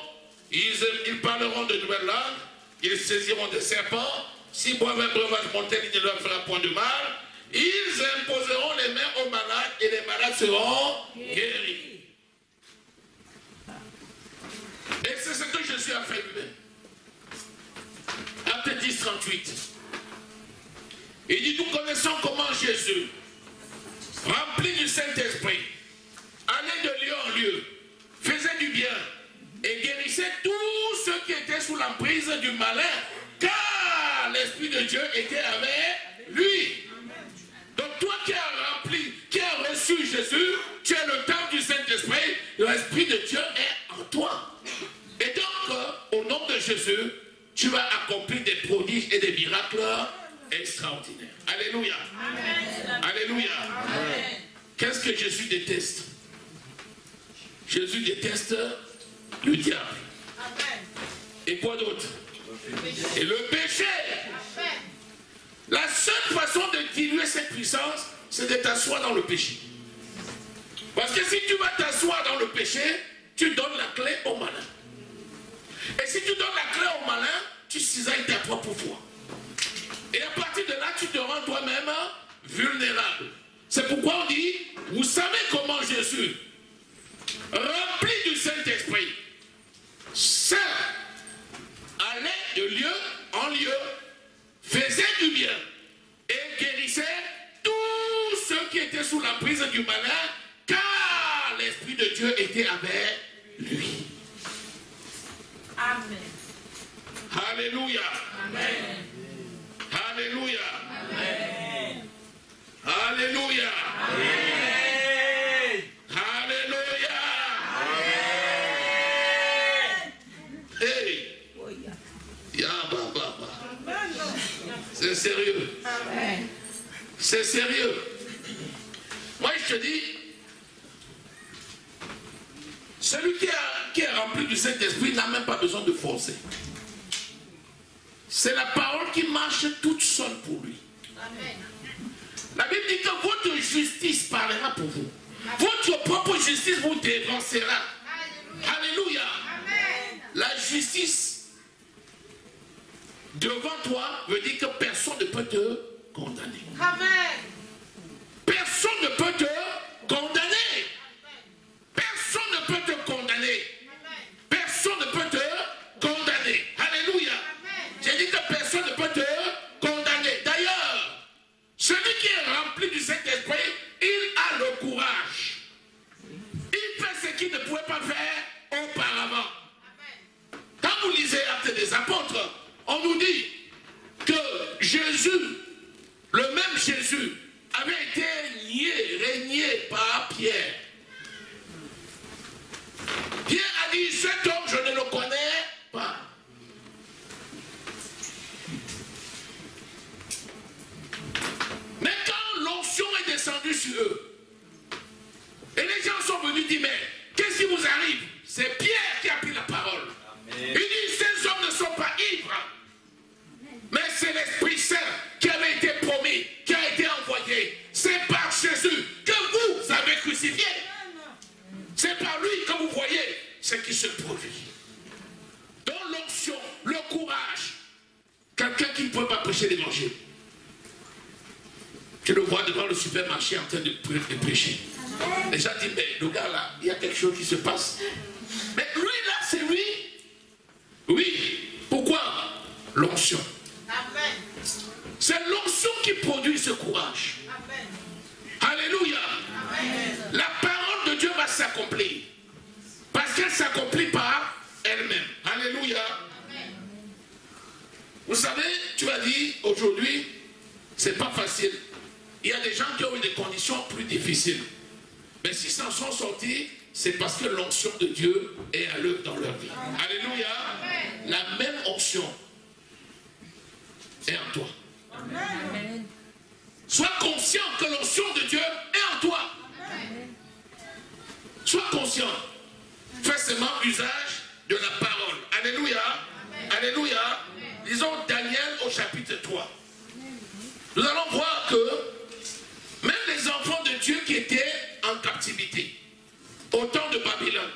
ils parleront de nouvelles langues, ils saisiront des serpents, s'ils boivent un breuvage mortel, il ne leur fera point de mal, ils imposeront les mains aux malades et les malades seront guéris. Et c'est ce que Jésus a fait lui-même. Acte 10, 38. Il dit, nous connaissons comment Jésus, rempli du Saint-Esprit, allait de lieu en lieu, faisait du bien et guérissait tous ceux qui étaient sous l'emprise du malin, car l'Esprit de Dieu était avec lui. Donc toi qui as rempli, qui as reçu Jésus, tu as le temps du Saint-Esprit, l'Esprit de Dieu est en toi. Et donc, au nom de Jésus, tu vas accomplir des prodiges et des miracles extraordinaires. Alléluia. Amen. Alléluia. Qu'est-ce que Jésus déteste? Jésus déteste le diable. Amen. Et quoi d'autre? Et le péché. Amen. La seule façon de diluer cette puissance, c'est de t'asseoir dans le péché. Parce que si tu vas t'asseoir dans le péché, tu donnes la clé au malin. Et si tu donnes la clé au malin, tu cisailles ta propre foi. Et à partir de là, tu te rends toi-même vulnérable. C'est pourquoi on dit, vous savez comment Jésus, rempli du Saint-Esprit, seul, allait de lieu en lieu, faisait du bien et guérissait tous ceux qui étaient sous l'emprise du malin, car l'Esprit de Dieu était avec lui. Amen. Alléluia. Amen. Alléluia. Amen. Alléluia. Amen. sérieux. C'est sérieux. Moi, je te dis, celui qui est rempli du Saint-Esprit n'a même pas besoin de forcer. C'est la parole qui marche toute seule pour lui. Amen. La Bible dit que votre justice parlera pour vous. Amen. Votre propre justice vous dévancera. Alléluia. Amen. La justice devant toi veut dire que personne ne peut te condamner. Amen. Personne ne peut te condamner. Personne ne peut te condamner. Personne ne peut te condamner. Alléluia. J'ai dit que personne ne peut te condamner. D'ailleurs, celui qui est rempli du Saint-Esprit, il a le courage. Il fait ce qu'il ne pouvait pas faire auparavant. Quand vous lisez Actes des Apôtres, on nous dit que Jésus, le même Jésus, avait été régné par Pierre. Pierre a dit, cet homme, je ne le connais pas. Mais quand l'onction est descendue sur eux, et les gens sont venus dire, mais qu'est-ce qui vous arrive? C'est Pierre qui a pris la parole. Amen. Il dit, ces hommes ne sont pas ivres, mais c'est l'Esprit Saint qui avait été promis, qui a été envoyé. C'est par Jésus que vous avez crucifié. C'est par lui que vous voyez ce qui se produit. Dans l'onction, le courage, quelqu'un qui ne peut pas prêcher l'évangile. Tu le vois devant le supermarché en train de prêcher. Les gens disent, mais le gars là, il y a quelque chose qui se passe. Mais lui là, c'est lui. Oui. Pourquoi? L'onction. C'est l'onction qui produit ce courage. Amen. Alléluia. Amen. La parole de Dieu va s'accomplir. Parce qu'elle s'accomplit par elle-même. Alléluia. Amen. Vous savez, tu as dit aujourd'hui, c'est pas facile. Il y a des gens qui ont eu des conditions plus difficiles. Mais s'ils s'en sont sortis, c'est parce que l'onction de Dieu est à l'œuvre dans leur vie. Amen. Alléluia. Amen. La même onction est en toi. Amen. Sois conscient que l'onction de Dieu est en toi. Amen. Sois conscient. Fais seulement usage de la parole. Alléluia. Amen. Alléluia. Amen. Lisons Daniel au chapitre 3. Nous allons voir que même les enfants de Dieu qui étaient en captivité au temps de Babylone,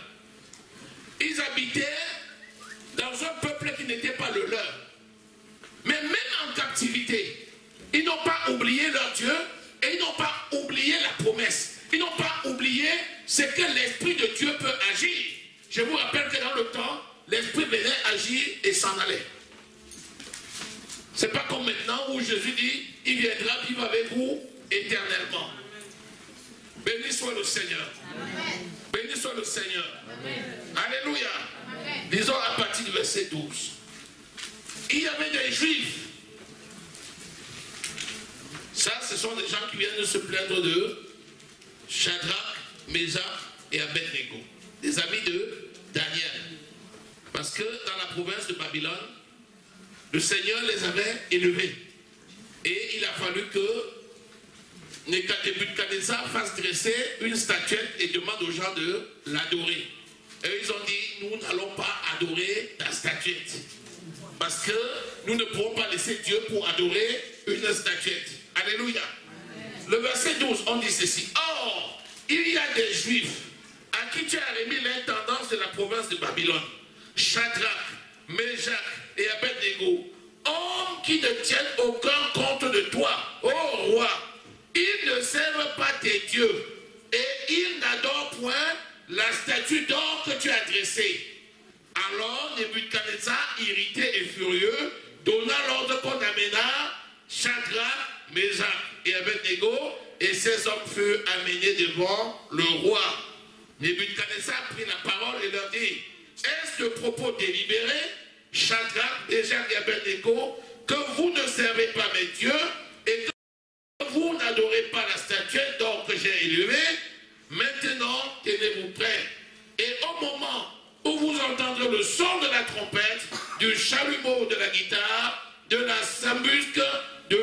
ils habitaient dans un peuple qui n'était pas le leur. Mais même en captivité, ils n'ont pas oublié leur Dieu et ils n'ont pas oublié la promesse. Ils n'ont pas oublié ce que l'Esprit de Dieu peut agir. Je vous rappelle que dans le temps, l'Esprit venait agir et s'en allait. C'est pas comme maintenant où Jésus dit, il viendra vivre avec vous éternellement. Béni soit le Seigneur. Amen. Béni soit le Seigneur. Amen. Alléluia. Amen. Disons à partir du verset 12. Il y avait des Juifs. Ça, ce sont des gens qui viennent de se plaindre de Shadrach, Meshach et Abednego. Des amis de Daniel. Parce que dans la province de Babylone, le Seigneur les avait élevés. Et il a fallu que Nebuchadnezzar fasse dresser une statuette et demande aux gens de l'adorer. Et ils ont dit, nous n'allons pas adorer ta statuette. Parce que nous ne pourrons pas laisser Dieu pour adorer une statuette. Alléluia. Amen. Le verset 12, on dit ceci. Or, il y a des Juifs à qui tu as remis l'intendance de la province de Babylone. Shadrach, Meshach et Abednego, hommes qui ne tiennent aucun compte de toi, ô roi. Ils ne servent pas tes dieux et ils n'adorent point la statue d'or que tu as dressée. Alors Nebuchadnezzar, irrité et furieux, donna l'ordre qu'on amena Shadrach, Meshach et Abednego, et ces hommes furent amenés devant le roi. Nebuchadnezzar prit la parole et leur dit, est-ce de propos délibéré, Shadrach, Meshach et Abednego, que vous ne servez pas mes dieux et que vous n'adorez pas la statuette d'or que j'ai élevée? Maintenant, tenez-vous prêts. Et au moment où vous entendrez le son de la trompette, du chalumeau de la guitare, de la sambusque, de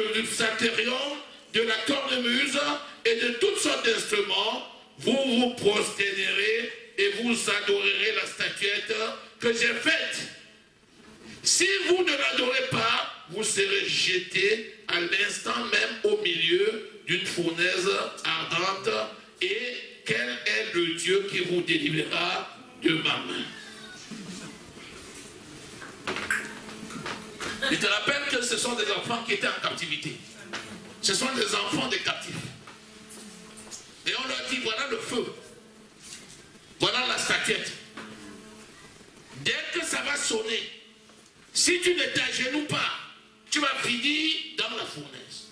que j'ai faite. Si vous ne l'adorez pas, vous serez jetés à l'instant même au milieu d'une fournaise ardente. Et quel est le Dieu qui vous délivrera de ma main? Je te rappelle que ce sont des enfants qui étaient en captivité. Ce sont des enfants des captifs. Et on leur dit, voilà le feu. Voilà la statuette. Dès que ça va sonner, si tu ne t'agenouilles pas, tu vas finir dans la fournaise.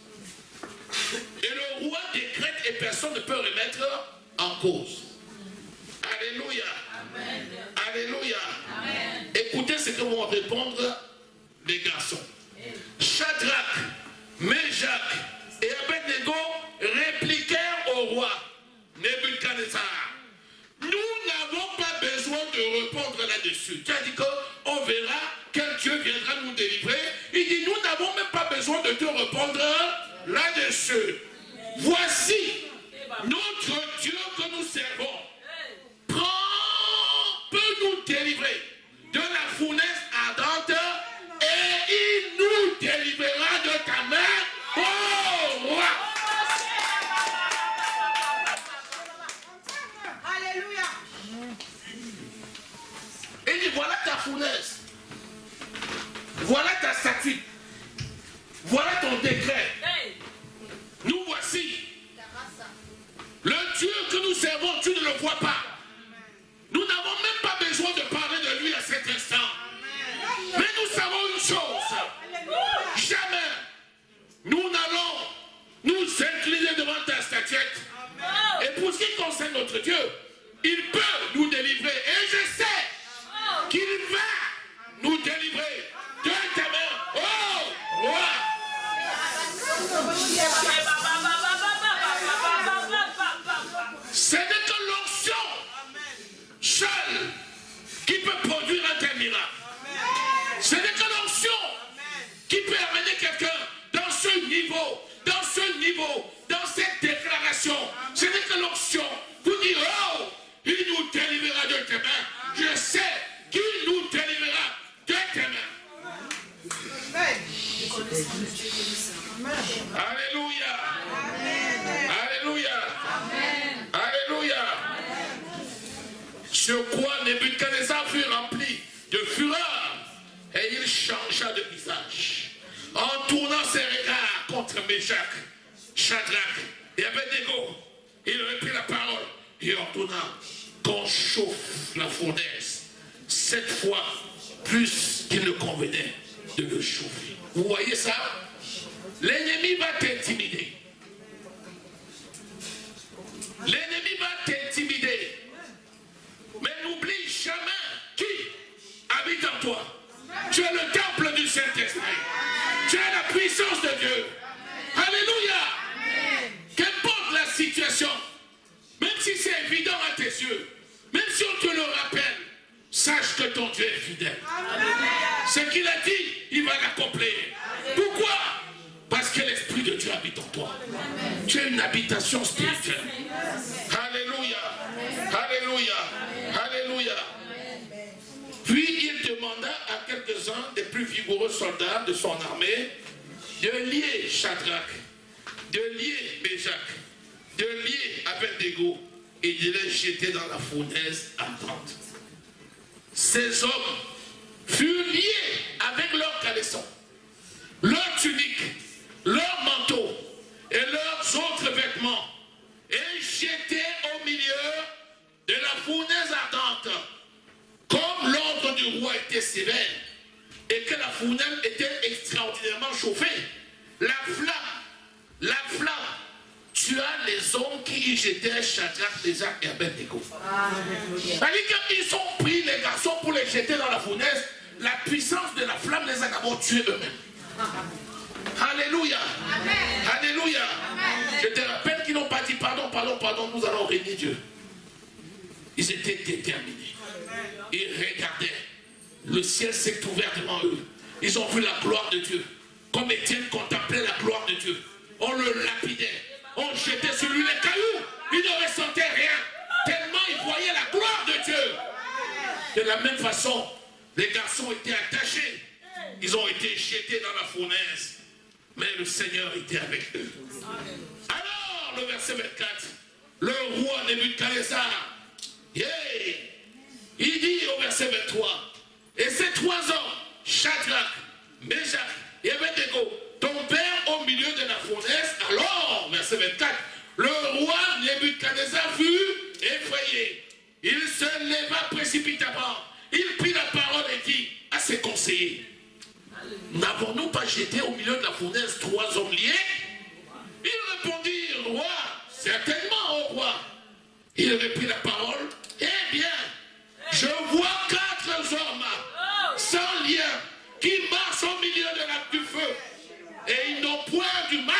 Et le roi décrète et personne ne peut remettre en cause. Alléluia. Amen. Alléluia. Amen. Écoutez ce que vont répondre les garçons. Shadrach, Meshach et Abednego répliquèrent au roi Nebuchadnezzar. Nous n'avons pas besoin de répondre là-dessus. Tu as dit qu'on verra quel Dieu viendra nous délivrer. Il dit, nous n'avons même pas besoin de te répondre là-dessus. Voici notre Dieu que nous servons. Peut nous délivrer de la fournaise ardente et il nous délivrera de ta main, ô roi. Alléluia. Et il dit, voilà ta fournaise. Voilà ta statue. Voilà ton décret. Nous voici. Le Dieu que nous servons, tu ne le vois pas. Nous n'avons même pas besoin de parler de lui à cet instant. Mais nous savons une chose. Jamais nous n'allons nous incliner devant ta statuette. Et pour ce qui concerne notre Dieu, il peut nous délivrer. Et je sais qu'il va nous délivrer de ta main. Oh, roi! Ce n'est que l'onction seule qui peut produire un tel miracle. Ce n'est que l'onction qui peut amener quelqu'un dans ce niveau, dans cette déclaration. Ce n'est que l'onction. Vous dites, oh, il nous délivrera de tes mains. Je sais qu'il nous délivrera de tes mains. Alléluia. Alléluia. Alléluia. Sur quoi Nebuchadnezzar fut rempli de fureur et il changea de visage. En tournant ses regards contre Meshach, Shadrach et Abednego, il reprit la parole et ordonna qu'on chauffe la fournaise 7 fois plus qu'il ne convenait de le chauffer. Vous voyez ça? L'ennemi va t'intimider. L'ennemi va t'intimider. Mais n'oublie jamais qui habite en toi. Tu es le temple du Saint-Esprit. Tu es la puissance de Dieu. Alléluia. Qu'importe la situation, même si c'est évident à tes yeux, même si on te le rappelle, sache que ton Dieu est fidèle. Ce qu'il a dit, il va l'accomplir. Pourquoi? Parce que l'Esprit de Dieu habite en toi. Tu es une habitation spirituelle. Alléluia. Alléluia. Alléluia. Puis il demanda à quelques-uns des plus vigoureux soldats de son armée de lier Shadrach, de lier Meshach, de lier Abednego et de les jeter dans la fournaise ardente. Ces hommes furent liés avec leurs caleçons, leurs tuniques, leurs manteaux et leurs autres vêtements et jetés au milieu de la fournaise ardente. Comme l'ordre du roi était sévère et que la fournaise était extraordinairement chauffée, la flamme tua les hommes qui y jetaient Shadrach, Meshach et Abednego. C'est-à-dire qu'ils ont pris les garçons pour les jeter dans la fournaise, la puissance de la flamme les a d'abord tués eux-mêmes. Alléluia. Amen. Alléluia. Amen. Je te rappelle qu'ils n'ont pas dit pardon, nous allons régner Dieu. Ils étaient déterminés. Ils regardaient. Le ciel s'est ouvert devant eux. Ils ont vu la gloire de Dieu. Comme Étienne contemplait la gloire de Dieu. On le lapidait. On jetait sur lui les cailloux. Il ne ressentait rien. Tellement il voyait la gloire de Dieu. De la même façon, les garçons étaient attachés. Ils ont été jetés dans la fournaise. Mais le Seigneur était avec eux. Alors, le verset 24, le roi Nebuchadnezzar, il dit au verset 23, et ces 3 hommes, Shadrach, Meshach et Abednego, tombèrent au milieu de la fournaise. Alors, verset 24, le roi Nebuchadnezzar fut effrayé. Il se leva précipitamment. Il prit la parole et dit à ses conseillers, n'avons-nous pas jeté au milieu de la fournaise 3 hommes liés? Ils répondirent, roi, certainement, au roi. Il reprit la parole, eh bien, je vois 4 hommes sans lien qui marchent au milieu du feu et ils n'ont point du mal.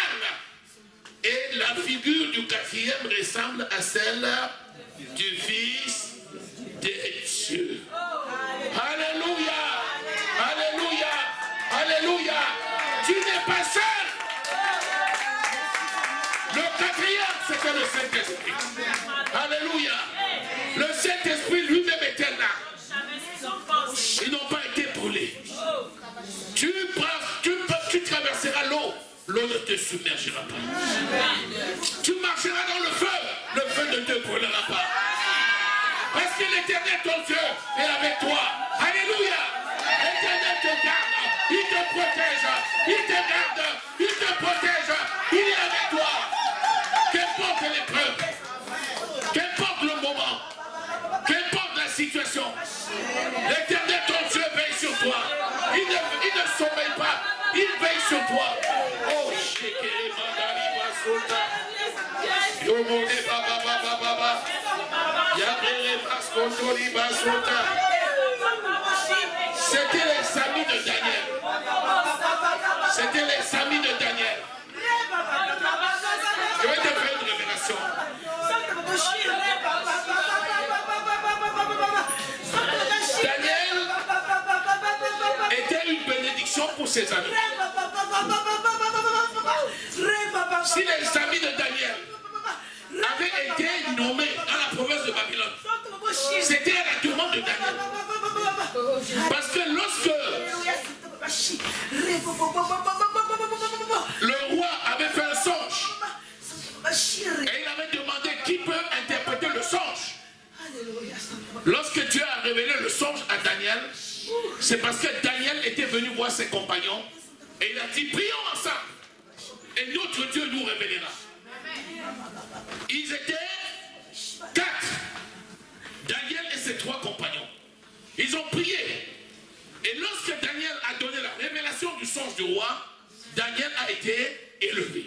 Et la figure du 4e ressemble à celle du Fils des cieux. Alléluia, alléluia, alléluia. Tu n'es pas seul. Le 4e, c'était le Saint-Esprit. Alléluia. Le Saint-Esprit lui-même était là. Ils n'ont pas été brûlés. Tu traverseras l'eau. L'eau ne te submergera pas. Tu marcheras dans le feu ne te brûlera pas. Parce que l'Éternel, ton Dieu, est avec toi. Alléluia. L'Éternel te garde. Il te protège. Il te garde. Il te protège. Il est avec toi. Qu'importe l'épreuve. Qu'importe le moment. Qu'importe la situation. L'Éternel, ton Dieu, veille sur toi. Il ne sommeille pas. Il veille sur toi. Oh, Shekere Mandali Basota. Yomone Baba Baba Baba. Yabere Baskotoli Basota. C'était les amis de Daniel. C'était les amis de Daniel. Je vais te faire une révélation. Daniel était une bénédiction pour ses amis. Si les amis de Daniel avaient été nommés dans la province de Babylone, c'était à la demande de Daniel. Parce que lorsque le roi avait fait un songe, et il avait demandé qui peut interpréter le songe. Lorsque Dieu a révélé le songe à Daniel, c'est parce que Daniel était venu voir ses compagnons et il a dit prions ensemble et notre Dieu nous révélera. Ils étaient 4, Daniel et ses 3 compagnons. Ils ont prié et lorsque Daniel a donné la révélation du songe du roi, Daniel a été élevé.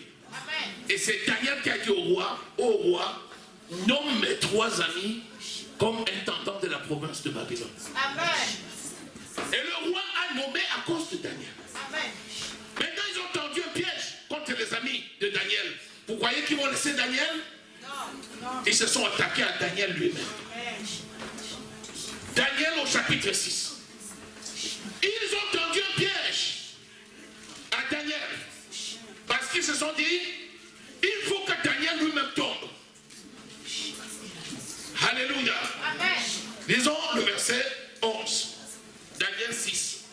Et c'est Daniel qui a dit au roi, nomme mes 3 amis comme intendant de la province de Babylone. Amen. Et le roi a nommé à cause de Daniel. Amen. Maintenant, ils ont tendu un piège contre les amis de Daniel. Vous croyez qu'ils vont laisser Daniel? Non. Ils se sont attaqués à Daniel lui-même. Daniel au chapitre 6. Ils ont tendu un piège à Daniel. Parce qu'ils se sont dit, il faut que Daniel lui-même tombe. Alléluia. Amen. Lisons le verset 11. Daniel 6,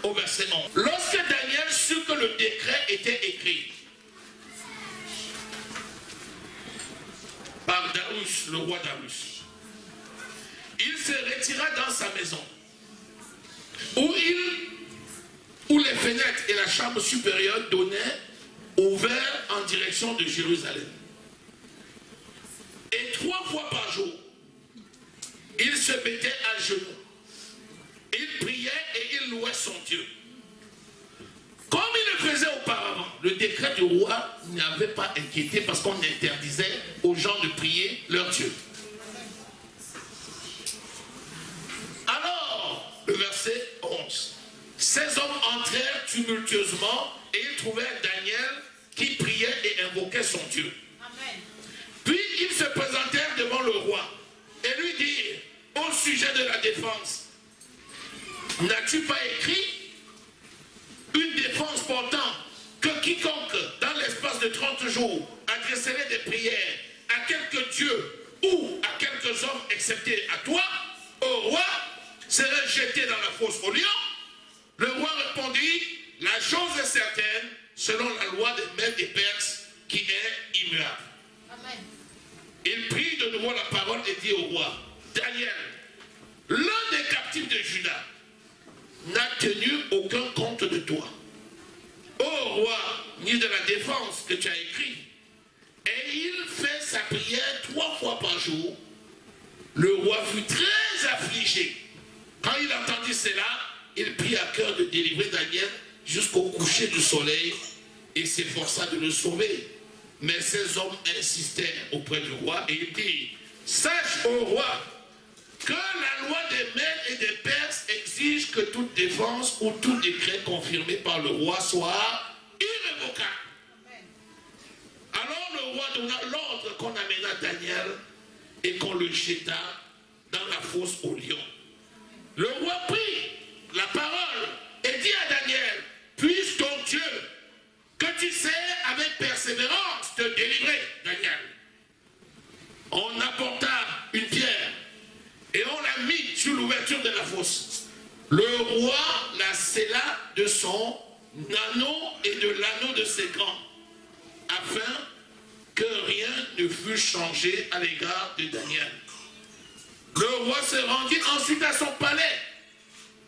au verset 11. Lorsque Daniel sut que le décret était écrit par Darius, le roi Darius, il se retira dans sa maison, où les fenêtres et la chambre supérieure donnaient ouvert en direction de Jérusalem. Et 3 fois par jour, il se mettait à genoux. Il priait et il louait son Dieu. Comme il le faisait auparavant, le décret du roi n'avait pas inquiété parce qu'on interdisait aux gens de prier leur Dieu. Alors, le verset 11. Ces hommes entrèrent tumultueusement et ils trouvèrent Daniel qui priait et invoquait son Dieu. Amen. Puis ils se présentèrent devant le roi et lui dirent au sujet de la défense, n'as-tu pas écrit une défense portant que quiconque dans l'espace de 30 jours adresserait des prières à quelque dieu ou à quelques hommes excepté à toi, au roi, serait jeté dans la fosse au lion. Le roi répondit, la chose est certaine, selon la loi des Mèdes et Perses, qui est immuable. Amen. Il prit de nouveau la parole et dit au roi, Daniel, l'un des captifs de Juda n'a tenu aucun compte de toi, ô roi, ni de la défense que tu as écrit. Et il fait sa prière 3 fois par jour. Le roi fut très affligé. Quand il entendit cela, il prit à cœur de délivrer Daniel jusqu'au coucher du soleil et s'efforça de le sauver. Mais ces hommes insistèrent auprès du roi et il dit, sache, ô roi, que la loi des Mèdes et des Perses exige que toute défense ou tout décret confirmé par le roi soit irrévocable. Alors le roi donna l'ordre qu'on amena Daniel et qu'on le jeta dans la fosse au lion. Le roi prit la parole et dit à Daniel, puisse ton Dieu, que tu sais avec persévérance te délivrer, Daniel. On apporta une pierre et on l'a mis sur l'ouverture de la fosse. Le roi la scella de son anneau et de l'anneau de ses gants, afin que rien ne fût changé à l'égard de Daniel. Le roi se rendit ensuite à son palais.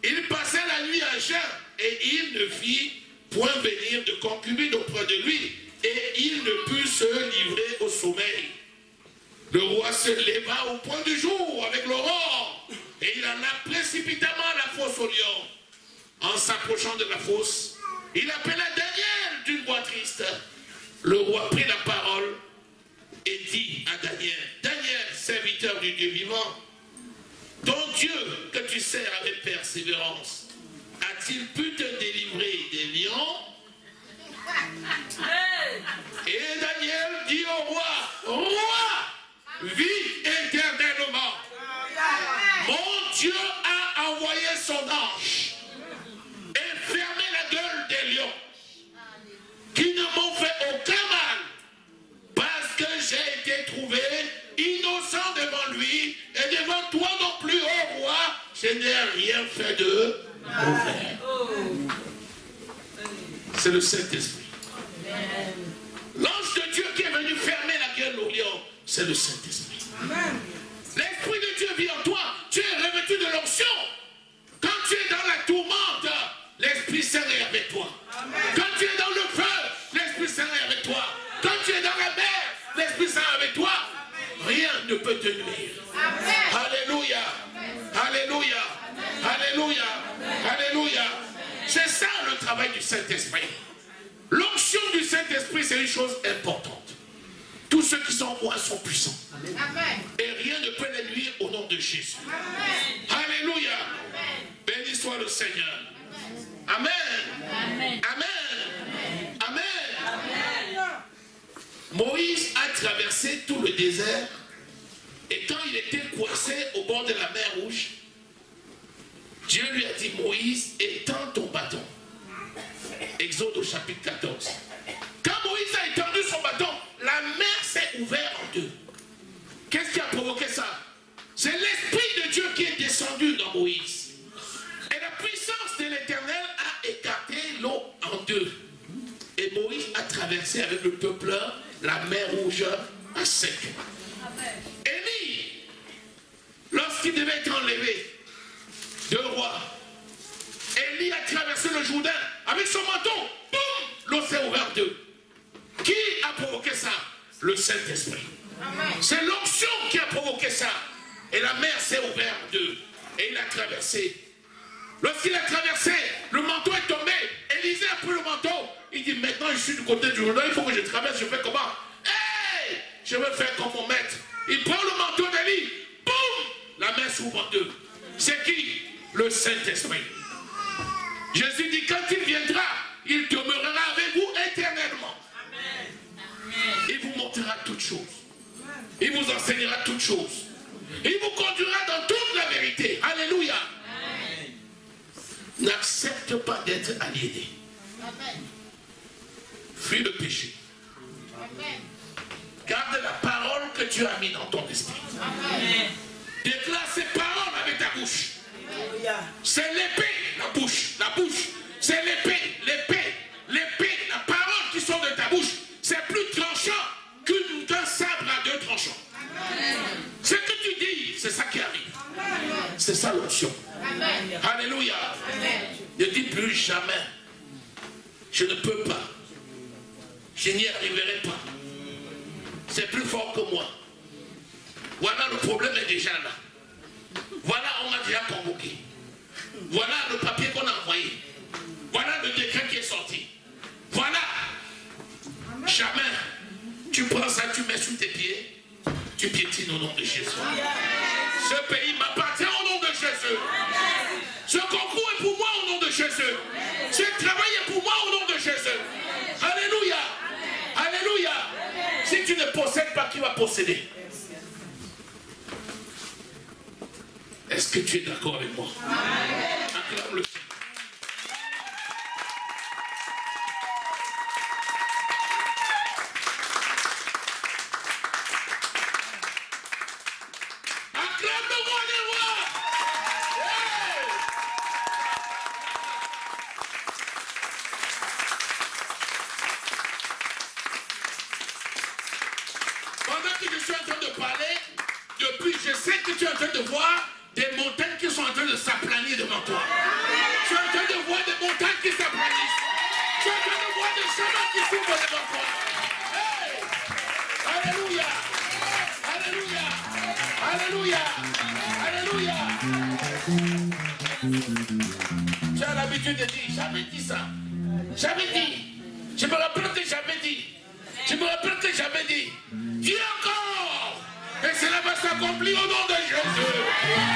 Il passait la nuit à jeun et il ne fit point venir de concubine auprès de lui et il ne put se livrer au sommeil. Le roi se leva au point du jour avec l'aurore et il alla précipitamment à la fosse au lion. En s'approchant de la fosse, il appela Daniel d'une voix triste. Le roi prit la parole et dit à Daniel, Daniel, serviteur du Dieu vivant, ton Dieu que tu sers avec persévérance, a-t-il pu te délivrer des lions? Et Daniel dit au roi, roi, vis éternellement. Mon Dieu a envoyé son ange et fermé la gueule des lions, qui ne m'ont fait aucun mal, parce que j'ai été trouvé innocent devant lui, et devant toi non plus, ô roi, je n'ai rien fait de mauvais. C'est le Saint-Esprit. L'ange de Dieu qui est venu fermer la gueule au lion, c'est le Saint-Esprit. L'Esprit de Dieu vit en toi, tu es revêtu de l'onction. Quand tu es dans la tourmente, l'Esprit Saint est avec toi. Quand tu es dans le feu, l'Esprit Saint est avec toi. Quand tu es dans la mer, l'Esprit Saint est avec toi. Rien ne peut te nuire. Alléluia. Alléluia. Alléluia. Alléluia. C'est ça le travail du Saint-Esprit. L'onction du Saint-Esprit, c'est une chose importante. Tous ceux qui sont en moi sont puissants. Amen. Et rien ne peut les nuire au nom de Jésus. Amen. Alléluia. Amen. Béni soit le Seigneur. Amen. Amen. Amen. Amen. Amen. Moïse a traversé tout le désert et quand il était coincé au bord de la mer Rouge, Dieu lui a dit, Moïse, étends ton bâton. Exode au chapitre 14. Quand Moïse a étendu son bâton, la mer s'est ouverte en deux. Qu'est-ce qui a provoqué ça? C'est l'Esprit de Dieu qui est descendu dans Moïse. Et la puissance de l'Éternel a écarté l'eau en deux. Et Moïse a traversé avec le peuple la mer Rouge à sec. Élie, lorsqu'il devait être enlevé de roi, Élie a traversé le Jourdain avec son manteau. Boum, l'eau s'est ouverte en deux. Qui a provoqué ça? Le Saint-Esprit. C'est l'onction qui a provoqué ça. Et la mer s'est ouverte en deux. Et il a traversé. Lorsqu'il a traversé, le manteau est tombé. Élisée a pris le manteau. Il dit, maintenant je suis du côté du Jourdain, il faut que je traverse, je fais comment? Hey, je veux faire comme mon maître. Il prend le manteau d'Élie. Boum, la mer s'ouvre en deux. C'est qui? Le Saint-Esprit. Jésus dit, quand il viendra, il demeurera avec vous éternellement. Il vous montrera toutes choses. Il vous enseignera toutes choses. Il vous conduira dans toute la vérité. Alléluia. N'accepte pas d'être aliéné. Fuis le péché. Garde la parole que Dieu a mis dans ton esprit. Déclare ces paroles avec ta bouche. C'est l'épée, la bouche. La bouche, c'est l'épée, l'épée, l'épée, la parole qui sort de ta bouche. C'est plus tranchant qu'un sabre à 2 tranchants. Ce que tu dis, c'est ça qui arrive. C'est ça l'option. Alléluia. Ne dis plus jamais. Je ne peux pas. Je n'y arriverai pas. C'est plus fort que moi. Voilà, le problème est déjà là. Voilà, on m'a déjà convoqué. Voilà le papier qu'on a envoyé. Voilà le décret qui est sorti. Voilà. Jamais. Tu prends ça, tu mets sous tes pieds. Tu piétines au nom de Jésus. Ce pays m'appartient au nom de Jésus. Ce concours est pour moi au nom de Jésus. Ce travail est pour moi au nom de Jésus. Alléluia. Alléluia. Si tu ne possèdes pas, qui va posséder? Est-ce que tu es d'accord avec moi? Acclame-le. Acclame-le-moi, les rois. Hey! Pendant que je suis en train de parler, depuis, je sais que tu es en train de voir des montagnes qui sont en train de s'aplanir devant toi. Tu es en train de voir des montagnes qui s'aplanissent. Tu es en train de voir des chemins qui s'ouvrent devant toi. Hey! Alléluia! Alléluia! Alléluia! Alléluia! Tu as l'habitude de dire, j'avais dit ça. J'avais dit. Je me rappelle que j'avais dit. Je me rappelle que j'avais dit. Dis encore! Et cela va s'accomplir au nom de Jésus.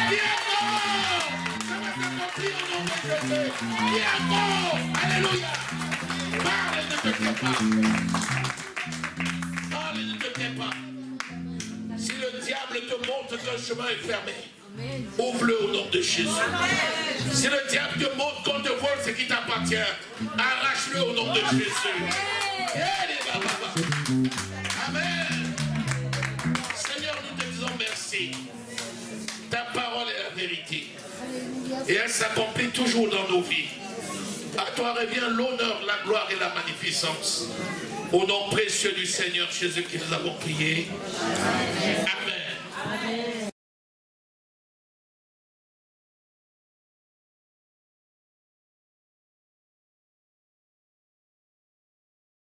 Dis encore! Ça va s'accomplir au nom de Jésus. Dis encore! Alléluia! Parle et ne te tais pas. Parle et ne te tais pas. Si le diable te montre qu'un chemin est fermé, ouvre-le au nom de Jésus. Si le diable te montre qu'on te vole ce qui t'appartient, arrache-le au nom de Jésus. Amen. Seigneur, nous te disons merci. Ta parole est la vérité. Et elle s'accomplit toujours dans nos vies. À toi revient l'honneur, la gloire et la magnificence. Au nom précieux du Seigneur Jésus que nous avons prié. Amen. Amen.